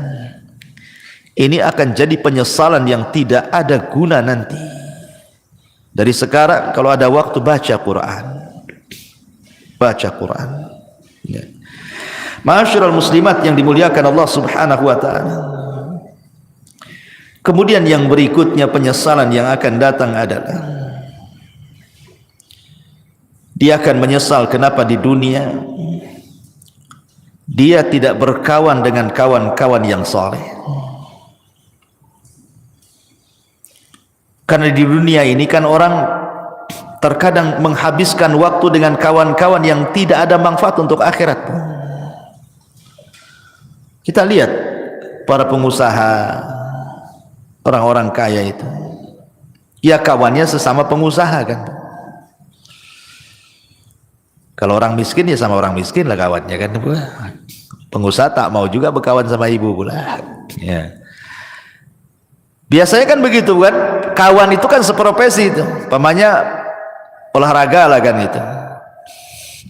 Ini akan jadi penyesalan yang tidak ada guna nanti. Dari sekarang kalau ada waktu baca Quran. Baca Quran. Ya. Ma'asyiral muslimat yang dimuliakan Allah Subhanahu wa taala. Kemudian yang berikutnya penyesalan yang akan datang adalah dia akan menyesal kenapa di dunia dia tidak berkawan dengan kawan-kawan yang saleh. Karena di dunia ini kan orang terkadang menghabiskan waktu dengan kawan-kawan yang tidak ada manfaat untuk akhirat. Kita lihat para pengusaha, orang-orang kaya itu, ya kawannya sesama pengusaha kan. Kalau orang miskin ya sama orang miskin lah kawannya kan. Pengusaha tak mau juga berkawan sama ibu pula. Ya. Biasanya kan begitu kan, kawan itu kan seprofesi itu, pamanya olahraga lah kan itu.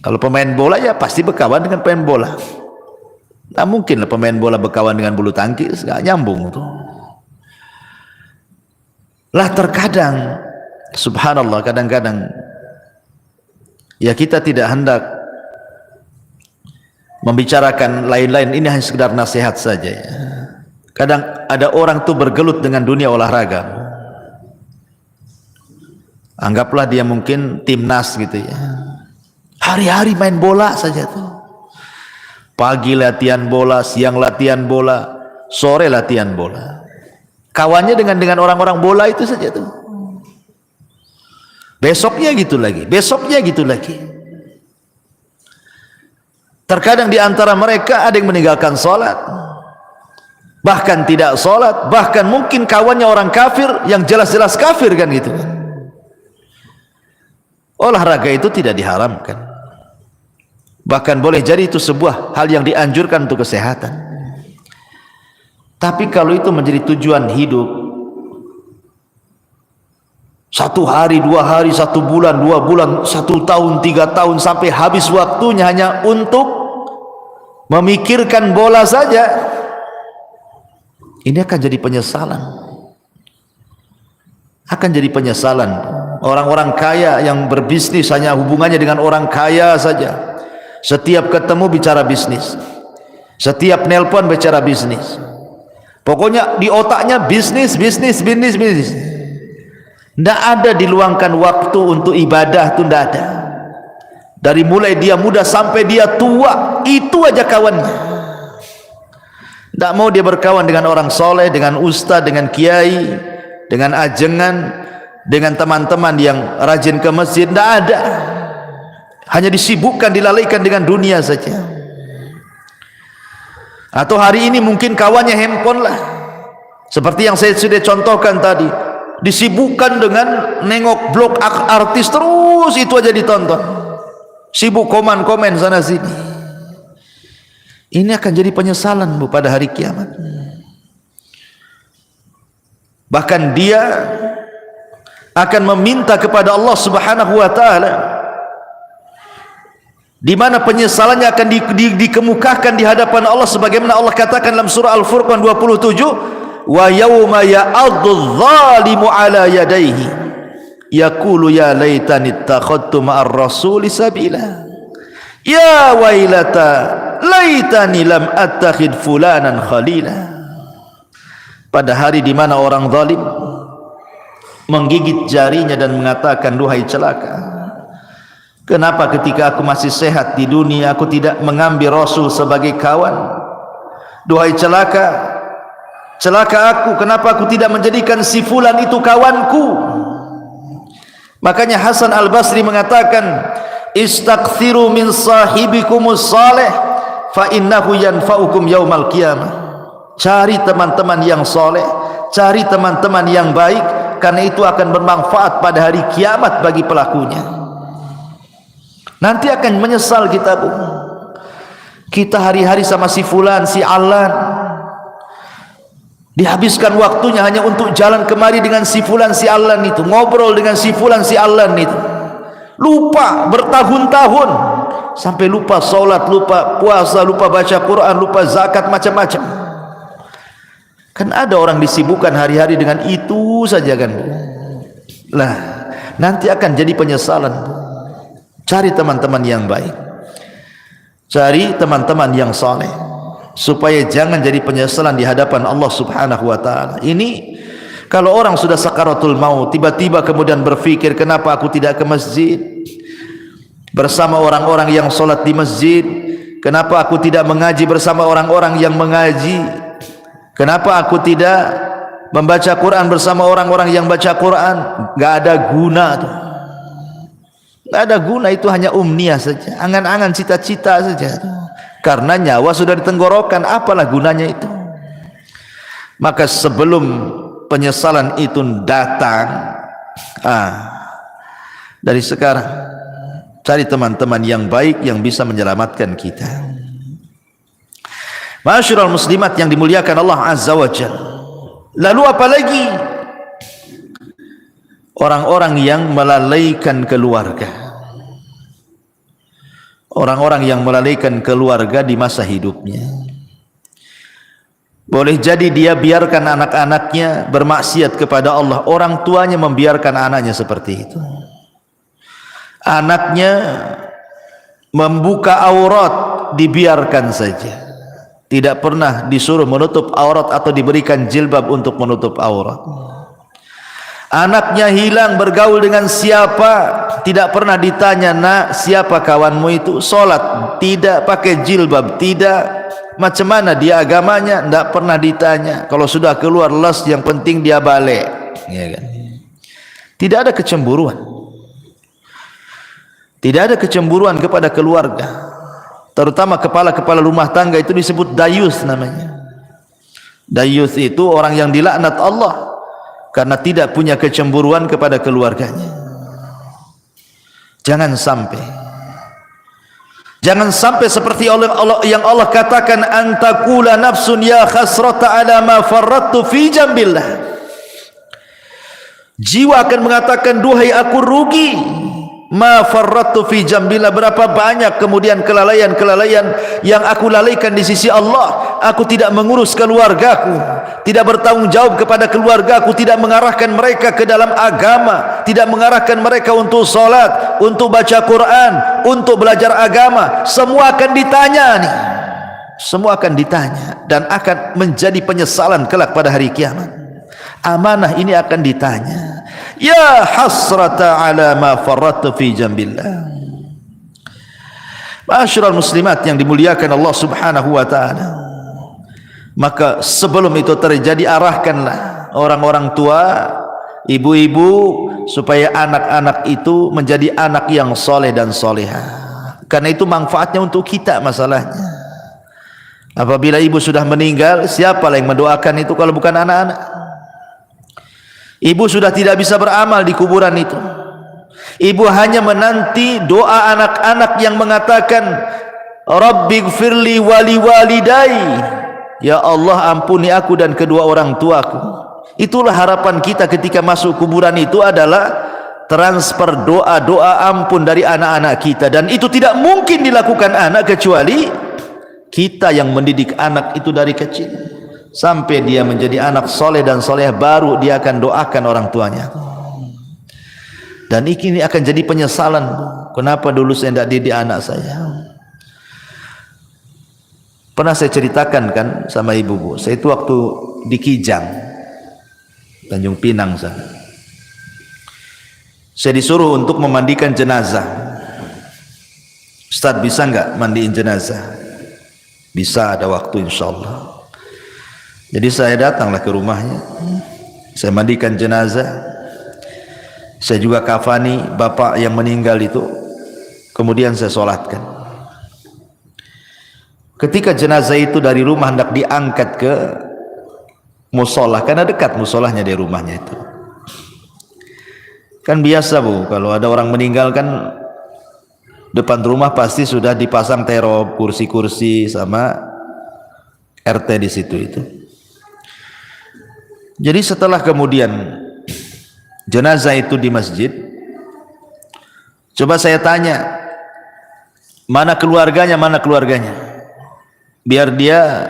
Kalau pemain bola ya pasti berkawan dengan pemain bola. Nah mungkin lah pemain bola berkawan dengan bulu tangkis, gak nyambung tuh. Lah terkadang, subhanallah, kadang-kadang ya kita tidak hendak membicarakan lain-lain, ini hanya sekedar nasihat saja ya. Kadang ada orang tuh bergelut dengan dunia olahraga. Anggaplah dia mungkin timnas gitu ya. Hari-hari main bola saja tuh. Pagi latihan bola, siang latihan bola, sore latihan bola. Kawannya dengan orang-orang bola itu saja tuh. Besoknya gitu lagi, besoknya gitu lagi. Terkadang di antara mereka ada yang meninggalkan sholat, bahkan tidak sholat, bahkan mungkin kawannya orang kafir yang jelas-jelas kafir kan gitu. Olahraga itu tidak diharamkan, bahkan boleh jadi itu sebuah hal yang dianjurkan untuk kesehatan. Tapi kalau itu menjadi tujuan hidup, 1 hari, 2 hari, 1 bulan, 2 bulan, 1 tahun, 3 tahun, sampai habis waktunya hanya untuk memikirkan bola saja, ini akan jadi penyesalan. Akan jadi penyesalan. Orang-orang kaya yang berbisnis hanya hubungannya dengan orang kaya saja. Setiap ketemu bicara bisnis, setiap nelpon bicara bisnis. Pokoknya di otaknya bisnis, bisnis, bisnis, bisnis. Tidak ada diluangkan waktu untuk ibadah, itu tidak ada. Dari mulai dia muda sampai dia tua, itu aja kawannya. Tidak mau dia berkawan dengan orang soleh, dengan ustaz, dengan kiai, dengan ajengan, dengan teman-teman yang rajin ke masjid. Tidak ada. Hanya disibukkan, dilalaikan dengan dunia saja. Atau hari ini mungkin kawannya handphone lah, seperti yang saya sudah contohkan tadi, disibukkan dengan nengok blog artis, terus itu aja ditonton, sibuk komen-komen sana sini. Ini akan jadi penyesalan bu pada hari kiamat. Bahkan dia akan meminta kepada Allah Subhanahu wa taala, di mana penyesalannya akan dikemukakan di hadapan Allah, sebagaimana Allah katakan dalam surah Al-Furqan 27, wa yauma ya'addu dzalimu ala yadayhi yaqulu ya laitani ittakhadtu ma'ar rasuli sabila ya wailata laitani lam attakhid fulanan khalila. Pada hari di mana orang zalim menggigit jarinya dan mengatakan, duhai celaka, kenapa ketika aku masih sehat di dunia aku tidak mengambil Rasul sebagai kawan? Duhai celaka, celaka aku, kenapa aku tidak menjadikan si fulan itu kawanku? Makanya Hasan Al-Basri mengatakan, istaghfiru min sahibikumus salih fa innahu yanfa'ukum yaumal qiyamah. Cari teman-teman yang soleh, cari teman-teman yang baik, karena itu akan bermanfaat pada hari kiamat bagi pelakunya. Nanti akan menyesal kita bu. Kita hari-hari sama si fulan, si alan, dihabiskan waktunya hanya untuk jalan kemari dengan si fulan, si alan itu, ngobrol dengan si fulan, si alan itu, lupa bertahun-tahun, sampai lupa sholat, lupa puasa, lupa baca Quran, lupa zakat, macam-macam. Kan ada orang disibukkan hari-hari dengan itu saja kan. Lah nanti akan jadi penyesalan. Cari teman-teman yang baik, cari teman-teman yang saleh, supaya jangan jadi penyesalan di hadapan Allah Subhanahu wa taala. Ini kalau orang sudah sakaratul maut, tiba-tiba kemudian berpikir, kenapa aku tidak ke masjid bersama orang-orang yang salat di masjid? Kenapa aku tidak mengaji bersama orang-orang yang mengaji? Kenapa aku tidak membaca Quran bersama orang-orang yang baca Quran? Gak ada guna tuh. Gak ada guna, itu hanya umniah saja, angan-angan, cita-cita saja. Karena nyawa sudah di tenggorokan, apalah gunanya itu? Maka sebelum penyesalan itu datang, dari sekarang cari teman-teman yang baik yang bisa menyelamatkan kita. Ma'asyiral muslimat yang dimuliakan Allah Azza wa Jalla. Lalu apalagi orang-orang yang melalaikan keluarga, orang-orang yang melalaikan keluarga di masa hidupnya. Boleh jadi dia biarkan anak-anaknya bermaksiat kepada Allah, orang tuanya membiarkan anaknya seperti itu. Anaknya membuka aurat, dibiarkan saja, tidak pernah disuruh menutup aurat atau diberikan jilbab untuk menutup aurat. Anaknya hilang, bergaul dengan siapa, tidak pernah ditanya, nak siapa kawanmu itu? Solat tidak, pakai jilbab tidak, macam mana dia agamanya, tidak pernah ditanya. Kalau sudah keluar les, yang penting dia balik, ya kan? Tidak ada kecemburuan, tidak ada kecemburuan kepada keluarga, terutama kepala-kepala rumah tangga. Itu disebut dayus namanya. Dayus itu orang yang dilaknat Allah karena tidak punya kecemburuan kepada keluarganya. Jangan sampai seperti Allah yang Allah katakan, antakula nafsun ya khasrata ala ma farrattu fi jambillah. Jiwa akan mengatakan, duhai aku rugi, ma farrattu fi jambillah, berapa banyak kemudian kelalaian-kelalaian yang aku lalaikan di sisi Allah. Aku tidak mengurus keluargaku, tidak bertanggung jawab kepada keluargaku, tidak mengarahkan mereka ke dalam agama, tidak mengarahkan mereka untuk salat, untuk baca Quran, untuk belajar agama. Semua akan ditanya nih, semua akan ditanya dan akan menjadi penyesalan kelak pada hari kiamat. Amanah ini akan ditanya. Ya hasrata ala ma farrattu fi jambillah. Ma'asyiral muslimat yang dimuliakan Allah Subhanahu wa taala. Maka sebelum itu terjadi, arahkanlah orang-orang tua, ibu-ibu, supaya anak-anak itu menjadi anak yang soleh dan solehah. Karena itu manfaatnya untuk kita. Masalahnya, apabila ibu sudah meninggal, siapalah yang mendoakan itu kalau bukan anak-anak? Ibu sudah tidak bisa beramal di kuburan itu. Ibu hanya menanti doa anak-anak yang mengatakan, Rabbighfirli wali walidai, ya Allah ampuni aku dan kedua orang tuaku. Itulah harapan kita ketika masuk kuburan itu, adalah transfer doa-doa ampun dari anak-anak kita. Dan itu tidak mungkin dilakukan anak kecuali kita yang mendidik anak itu dari kecil sampai dia menjadi anak soleh dan soleh, baru dia akan doakan orang tuanya. Dan ini akan jadi penyesalan, kenapa dulu saya tidak didik anak saya. Pernah saya ceritakan kan sama ibu, bu, saya itu waktu di Kijang, Tanjung Pinang sana, saya disuruh untuk memandikan jenazah. Ustaz, bisa enggak mandiin jenazah? Bisa, ada waktu insyaallah. Jadi saya datanglah ke rumahnya, saya mandikan jenazah, saya juga kafani bapak yang meninggal itu, kemudian saya solatkan. Ketika jenazah itu dari rumah hendak diangkat ke musola, karena dekat musolahnya dari rumahnya itu. Kan biasa, bu, kalau ada orang meninggal kan depan rumah pasti sudah dipasang terop, kursi-kursi sama RT di situ itu. Jadi setelah kemudian jenazah itu di masjid, coba saya tanya, mana keluarganya, biar dia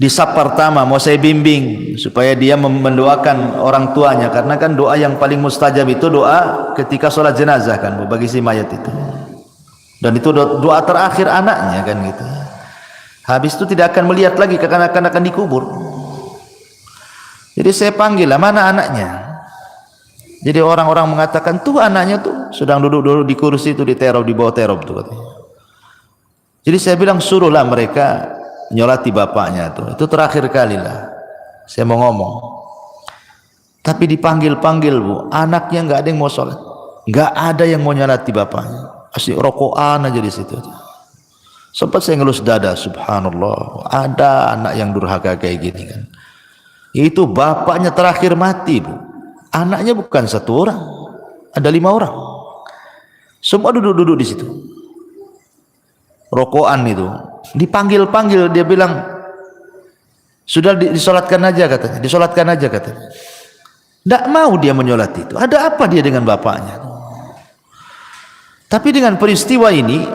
di saf pertama mau saya bimbing supaya dia mendoakan orang tuanya, karena kan doa yang paling mustajab itu doa ketika sholat jenazah kan Bu, bagi si mayat itu, dan itu doa terakhir anaknya kan gitu. Habis itu tidak akan melihat lagi kekanak-kanak akan dikubur. Jadi saya panggil lah, mana anaknya? Jadi orang-orang mengatakan tuh anaknya tuh sedang duduk-duduk di kursi itu di terop, di bawah terop tuh katanya. Jadi saya bilang suruhlah mereka nyolati bapaknya tuh. Itu terakhir kali lah saya mau ngomong. Tapi dipanggil-panggil Bu, anaknya nggak ada yang mau sholat, nggak ada yang mau nyolati bapaknya, asli rokokan aja di situ. Sempat saya ngelus dada, subhanallah, ada anak yang durhaka kayak gini kan. Itu bapaknya terakhir mati Bu, anaknya bukan satu orang, ada 5 orang, semua duduk-duduk di situ, rokokan itu. Dipanggil-panggil dia bilang sudah disolatkan aja katanya, disolatkan aja katanya. Tidak mau dia menyolat itu. Ada apa dia dengan bapaknya? Tapi dengan peristiwa ini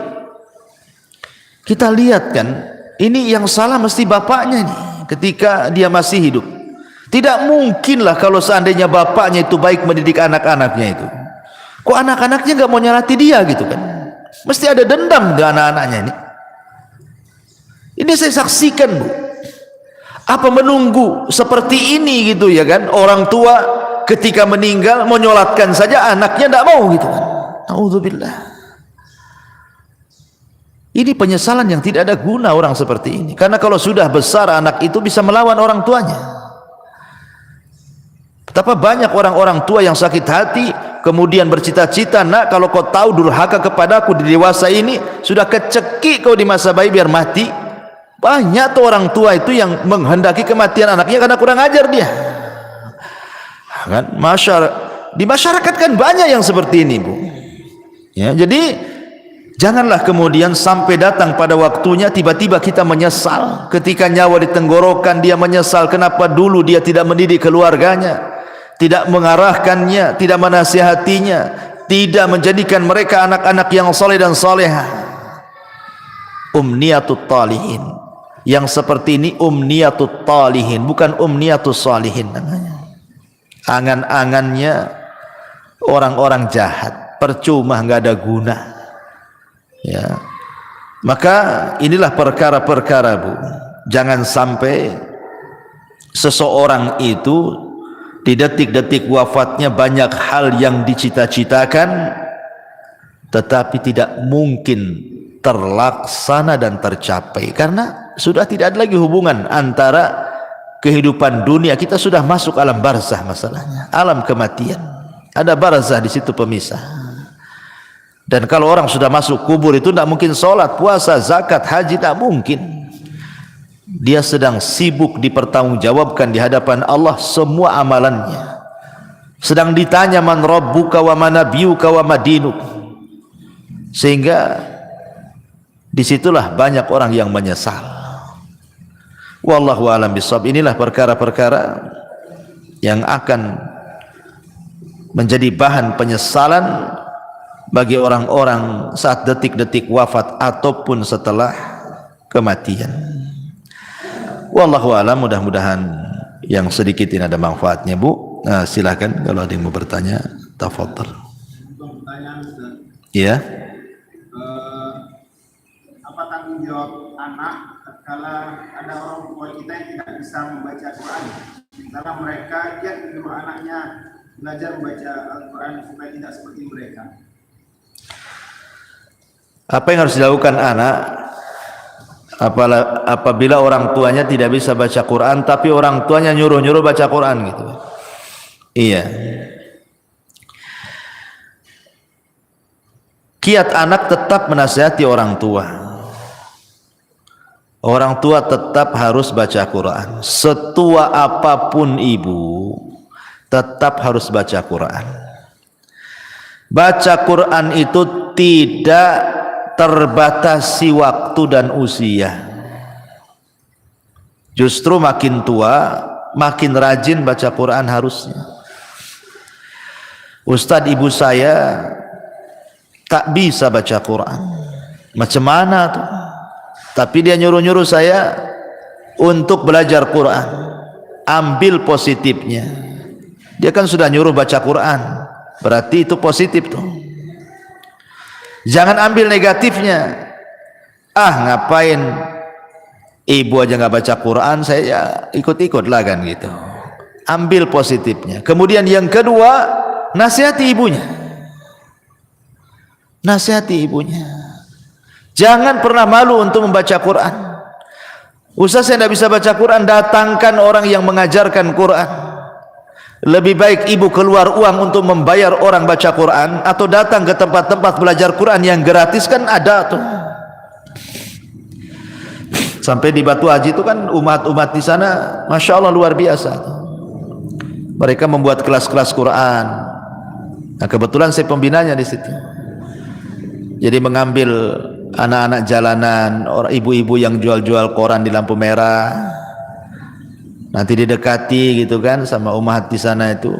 kita lihat kan, ini yang salah mesti bapaknya nih ketika dia masih hidup. Tidak mungkinlah kalau seandainya bapaknya itu baik mendidik anak-anaknya itu, kok anak-anaknya nggak mau nyolati dia gitu kan? Mesti ada dendam dengan anak-anaknya ini. Ini saya saksikan Bu. Apa menunggu seperti ini gitu ya kan? Orang tua ketika meninggal menyolatkan saja anaknya tidak mau gitu kan? Nauzubillah. Ini penyesalan yang tidak ada guna orang seperti ini. Karena kalau sudah besar anak itu bisa melawan orang tuanya. Betapa banyak orang-orang tua yang sakit hati kemudian bercita-cita, nak kalau kau tahu durhaka kepadaku di dewasa ini, sudah kecekik kau di masa bayi biar mati. Banyak tuh orang tua itu yang menghendaki kematian anaknya karena kurang ajar dia kan. Di masyarakat kan banyak yang seperti ini Bu ya. Jadi janganlah kemudian sampai datang pada waktunya tiba-tiba kita menyesal. Ketika nyawa di tenggorokan dia menyesal kenapa dulu dia tidak mendidik keluarganya, tidak mengarahkannya, tidak menasihatinya, tidak menjadikan mereka anak-anak yang saleh dan salehah. Umniyatut talihin, yang seperti ini umniyatut talihin, bukan umniyatus salihin namanya. Angan-angannya orang-orang jahat, percuma, nggak ada guna ya. Maka inilah perkara-perkara Bu, jangan sampai seseorang itu di detik-detik wafatnya banyak hal yang dicita-citakan tetapi tidak mungkin terlaksana dan tercapai karena sudah tidak ada lagi hubungan antara kehidupan dunia. Kita sudah masuk alam barzah, masalahnya alam kematian, ada barzah di situ pemisah. Dan kalau orang sudah masuk kubur itu tidak mungkin sholat, puasa, zakat, haji, tak mungkin. Dia sedang sibuk dipertanggungjawabkan di hadapan Allah semua amalannya, sedang ditanya man rabbuka wa man nabiyuka wa madinuk. Sehingga disitulah banyak orang yang menyesal. Wallahu a'lam bishawab. Inilah perkara-perkara yang akan menjadi bahan penyesalan bagi orang-orang saat detik-detik wafat ataupun setelah kematian. Wallahu a'lam. Mudah-mudahan yang sedikit ini ada manfaatnya Bu. Nah, silakan kalau ada yang mau bertanya, tafadhal. Iya. Apa tanggung jawab anak kalau ada orang tua kita yang tidak bisa membaca Quran, karena mereka dia menyuruh anaknya belajar membaca Al-Quran supaya tidak seperti mereka? Apa yang harus dilakukan anak apabila orang tuanya tidak bisa baca Quran tapi orang tuanya nyuruh-nyuruh baca Quran gitu? Iya. Kiat anak tetap menasihati orang tua. Orang tua tetap harus baca Quran. Setua apapun ibu, tetap harus baca Quran. Baca Quran itu tidak terbatasi waktu dan usia. Justru makin tua, makin rajin baca Quran harusnya. Ustadz ibu saya tak bisa baca Quran. Macam mana tuh? Tapi dia nyuruh-nyuruh saya untuk belajar Quran. Ambil positifnya. Dia kan sudah nyuruh baca Quran, berarti itu positif tuh. Jangan ambil negatifnya. Ngapain ibu aja nggak baca Quran, saya ya ikut-ikut lah kan gitu. Ambil positifnya. Kemudian yang kedua, nasihati ibunya. Nasihati ibunya. Jangan pernah malu untuk membaca Quran. Ustaz, saya tidak bisa baca Quran, datangkan orang yang mengajarkan Quran. Lebih baik ibu keluar uang untuk membayar orang baca Quran, atau datang ke tempat-tempat belajar Quran yang gratis, kan ada tuh. Sampai di Batu Haji itu kan umat-umat di sana, masya Allah luar biasa. Mereka membuat kelas-kelas Quran. Nah, kebetulan saya pembinanya di situ. Jadi mengambil anak-anak jalanan, orang ibu-ibu yang jual-jual koran di lampu merah, nanti didekati gitu kan sama umat di sana itu.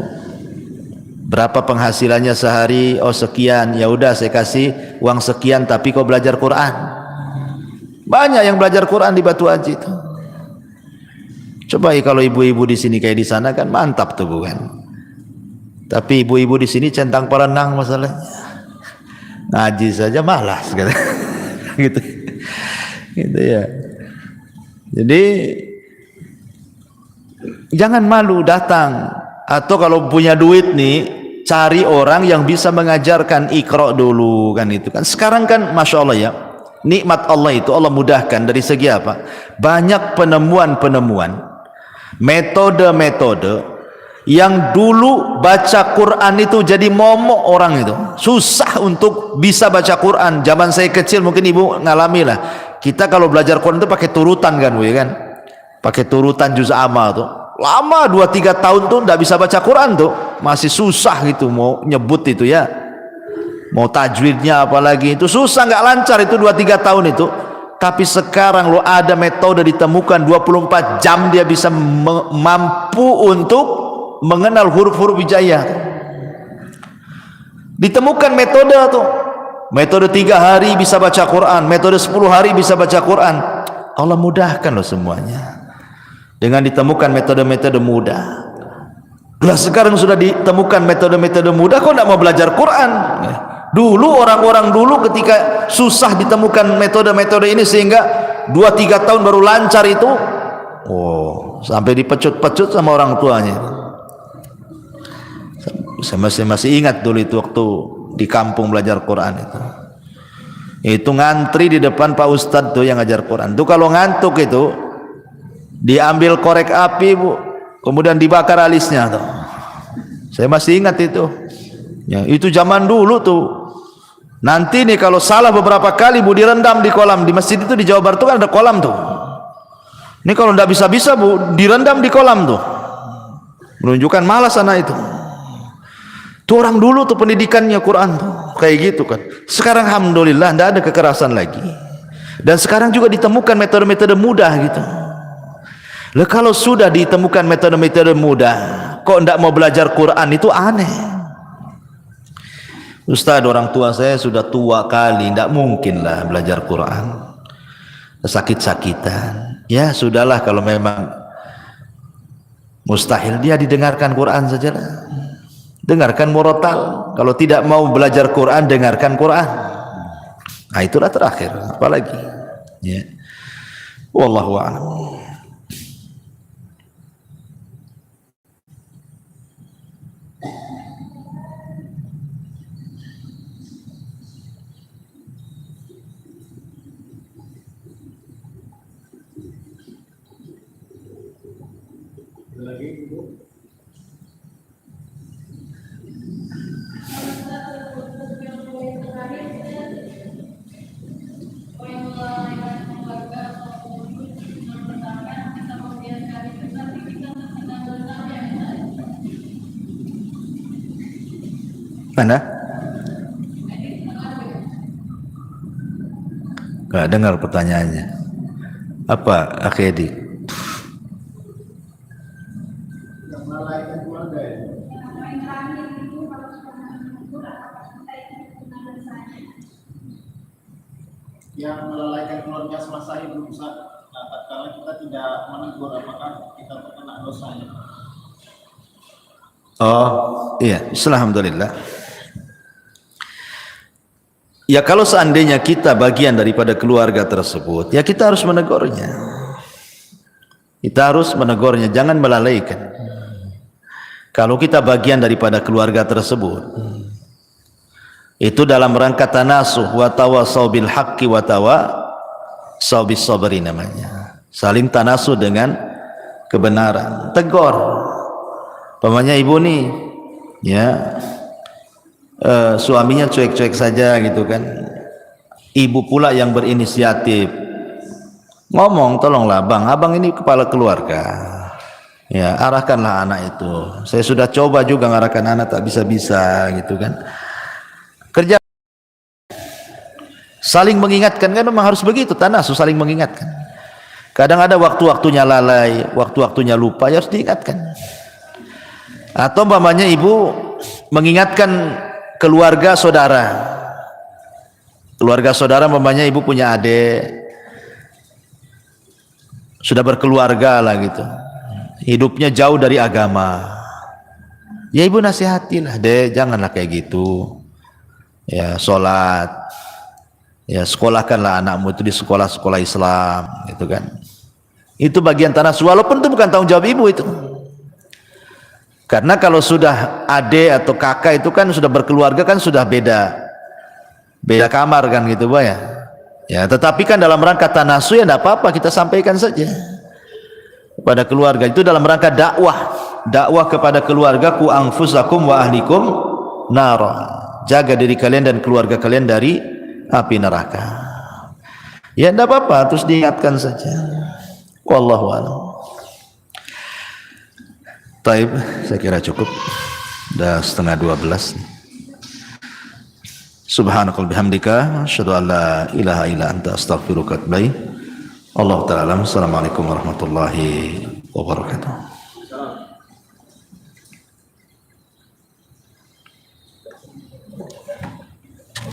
Berapa penghasilannya sehari? Oh sekian. Ya udah saya kasih uang sekian, tapi kau belajar Quran. Banyak yang belajar Quran di Batu Haji itu. Coba kalau ibu-ibu di sini kayak di sana kan mantap tuh bukan? Tapi ibu-ibu di sini centang perenang masalahnya. Ngaji saja malas gitu. gitu. Gitu ya. Jadi jangan malu datang, atau kalau punya duit nih cari orang yang bisa mengajarkan Iqra dulu kan itu kan. Sekarang kan masya Allah ya, nikmat Allah itu Allah mudahkan dari segi apa? Banyak penemuan-penemuan, metode-metode yang dulu baca Quran itu jadi momok orang itu. Susah untuk bisa baca Quran. Zaman saya kecil mungkin ibu ngalami lah. Kita kalau belajar Quran itu pakai turutan kan Bu ya kan? Pakai turutan juz amma tuh. Lama 2-3 tahun tuh tidak bisa baca Quran tuh. Masih susah gitu mau nyebut itu ya. Mau tajwidnya apalagi itu susah, nggak lancar itu 2-3 tahun itu. Tapi sekarang lo ada metode ditemukan 24 jam dia bisa mampu untuk mengenal huruf-huruf hijaiyah. Ditemukan metode tuh. Metode 3 hari bisa baca Quran, metode 10 hari bisa baca Quran. Allah mudahkan loh semuanya. Dengan ditemukan metode-metode mudah. Lah sekarang sudah ditemukan metode-metode mudah, kok tidak mau belajar Quran? Dulu orang-orang dulu ketika susah ditemukan metode-metode ini sehingga 2-3 tahun baru lancar itu. Oh, sampai dipecut-pecut sama orang tuanya. Saya masih ingat dulu itu waktu di kampung belajar Quran itu ngantri di depan Pak Ustadz tuh yang ngajar Quran tuh. Kalau ngantuk itu diambil korek api Bu, kemudian dibakar alisnya tuh. Saya masih ingat itu ya, itu zaman dulu tuh. Nanti nih kalau salah beberapa kali Bu direndam di kolam. Di masjid itu di Jawa Barat tuh kan ada kolam tuh. Ini kalau tidak bisa-bisa Bu direndam di kolam tuh, menunjukkan malas anak itu. Tuh orang dulu tuh pendidikannya Quran tuh kayak gitu kan. Sekarang alhamdulillah tidak ada kekerasan lagi. Dan sekarang juga ditemukan metode-metode mudah gitu. Lah kalau sudah ditemukan metode-metode mudah, kok tidak mau belajar Quran, itu aneh. Ustaz, orang tua saya sudah tua kali, tidak mungkin lah belajar Quran. Sakit-sakitan. Ya sudahlah, kalau memang mustahil dia didengarkan Quran sajalah. Dengarkan murotal. Kalau tidak mau belajar Quran, dengarkan Quran. Nah itulah terakhir, apalagi ya. Wallahu a'lam. Lagi Bu. Mana? Gak dengar pertanyaannya. Apa Akhedi? Yang melalaikan keluarga ya. Yang melalaikan keluarga semasa hidup Ustaz. Nah, tatkala kita tidak menegur, apakah kita terkena dosanya? Oh iya, alhamdulillah. Ya kalau seandainya kita bagian daripada keluarga tersebut, ya kita harus menegurnya. Kita harus menegurnya, jangan melalaikan. Kalau kita bagian daripada keluarga tersebut, itu dalam rangka tanasuh wa tawasau bil haqqi wa tawasau bis sabri namanya. Saling tanasuh dengan kebenaran. Tegur. Pamannya ibu nih, ya suaminya cuek-cuek saja gitu kan. Ibu pula yang berinisiatif. Ngomong, tolonglah bang, abang ini kepala keluarga. Ya, arahkanlah anak itu. Saya sudah coba juga ngarahkan anak tak bisa-bisa gitu kan. Kerja saling mengingatkan kan memang harus begitu, tanasuh saling mengingatkan. Kadang ada waktu-waktunya lalai, waktu-waktunya lupa, ya harus diingatkan. Atau umpamanya ibu mengingatkan keluarga saudara. Keluarga saudara umpamanya ibu punya adik, sudah berkeluarga lah gitu. Hidupnya jauh dari agama. Ya ibu nasihatilah, dek janganlah kayak gitu. Ya sholat, ya sekolahkanlah anakmu itu di sekolah-sekolah Islam, gitu kan. Itu bagian tanasuh, walaupun itu bukan tanggung jawab ibu itu. Karena kalau sudah adik atau kakak itu kan sudah berkeluarga kan sudah beda kamar kan gitu Pak ya. Ya, tetapi kan dalam rangka tanasuh ya tidak apa-apa kita sampaikan saja kepada keluarga. Itu dalam rangka dakwah kepada keluarga, ku anfusakum wa ahlikum nara. Jaga diri kalian dan keluarga kalian dari api neraka. Ya tidak apa-apa, terus diingatkan saja. Wallahu a'lam. Taib, saya kira cukup. Sudah 11:30. Subhanakal bihamdika asyhadu an la ilaha illa anta astaghfiruka wa atubu ilaik. Allah taala. Assalamualaikum warahmatullahi wabarakatuh.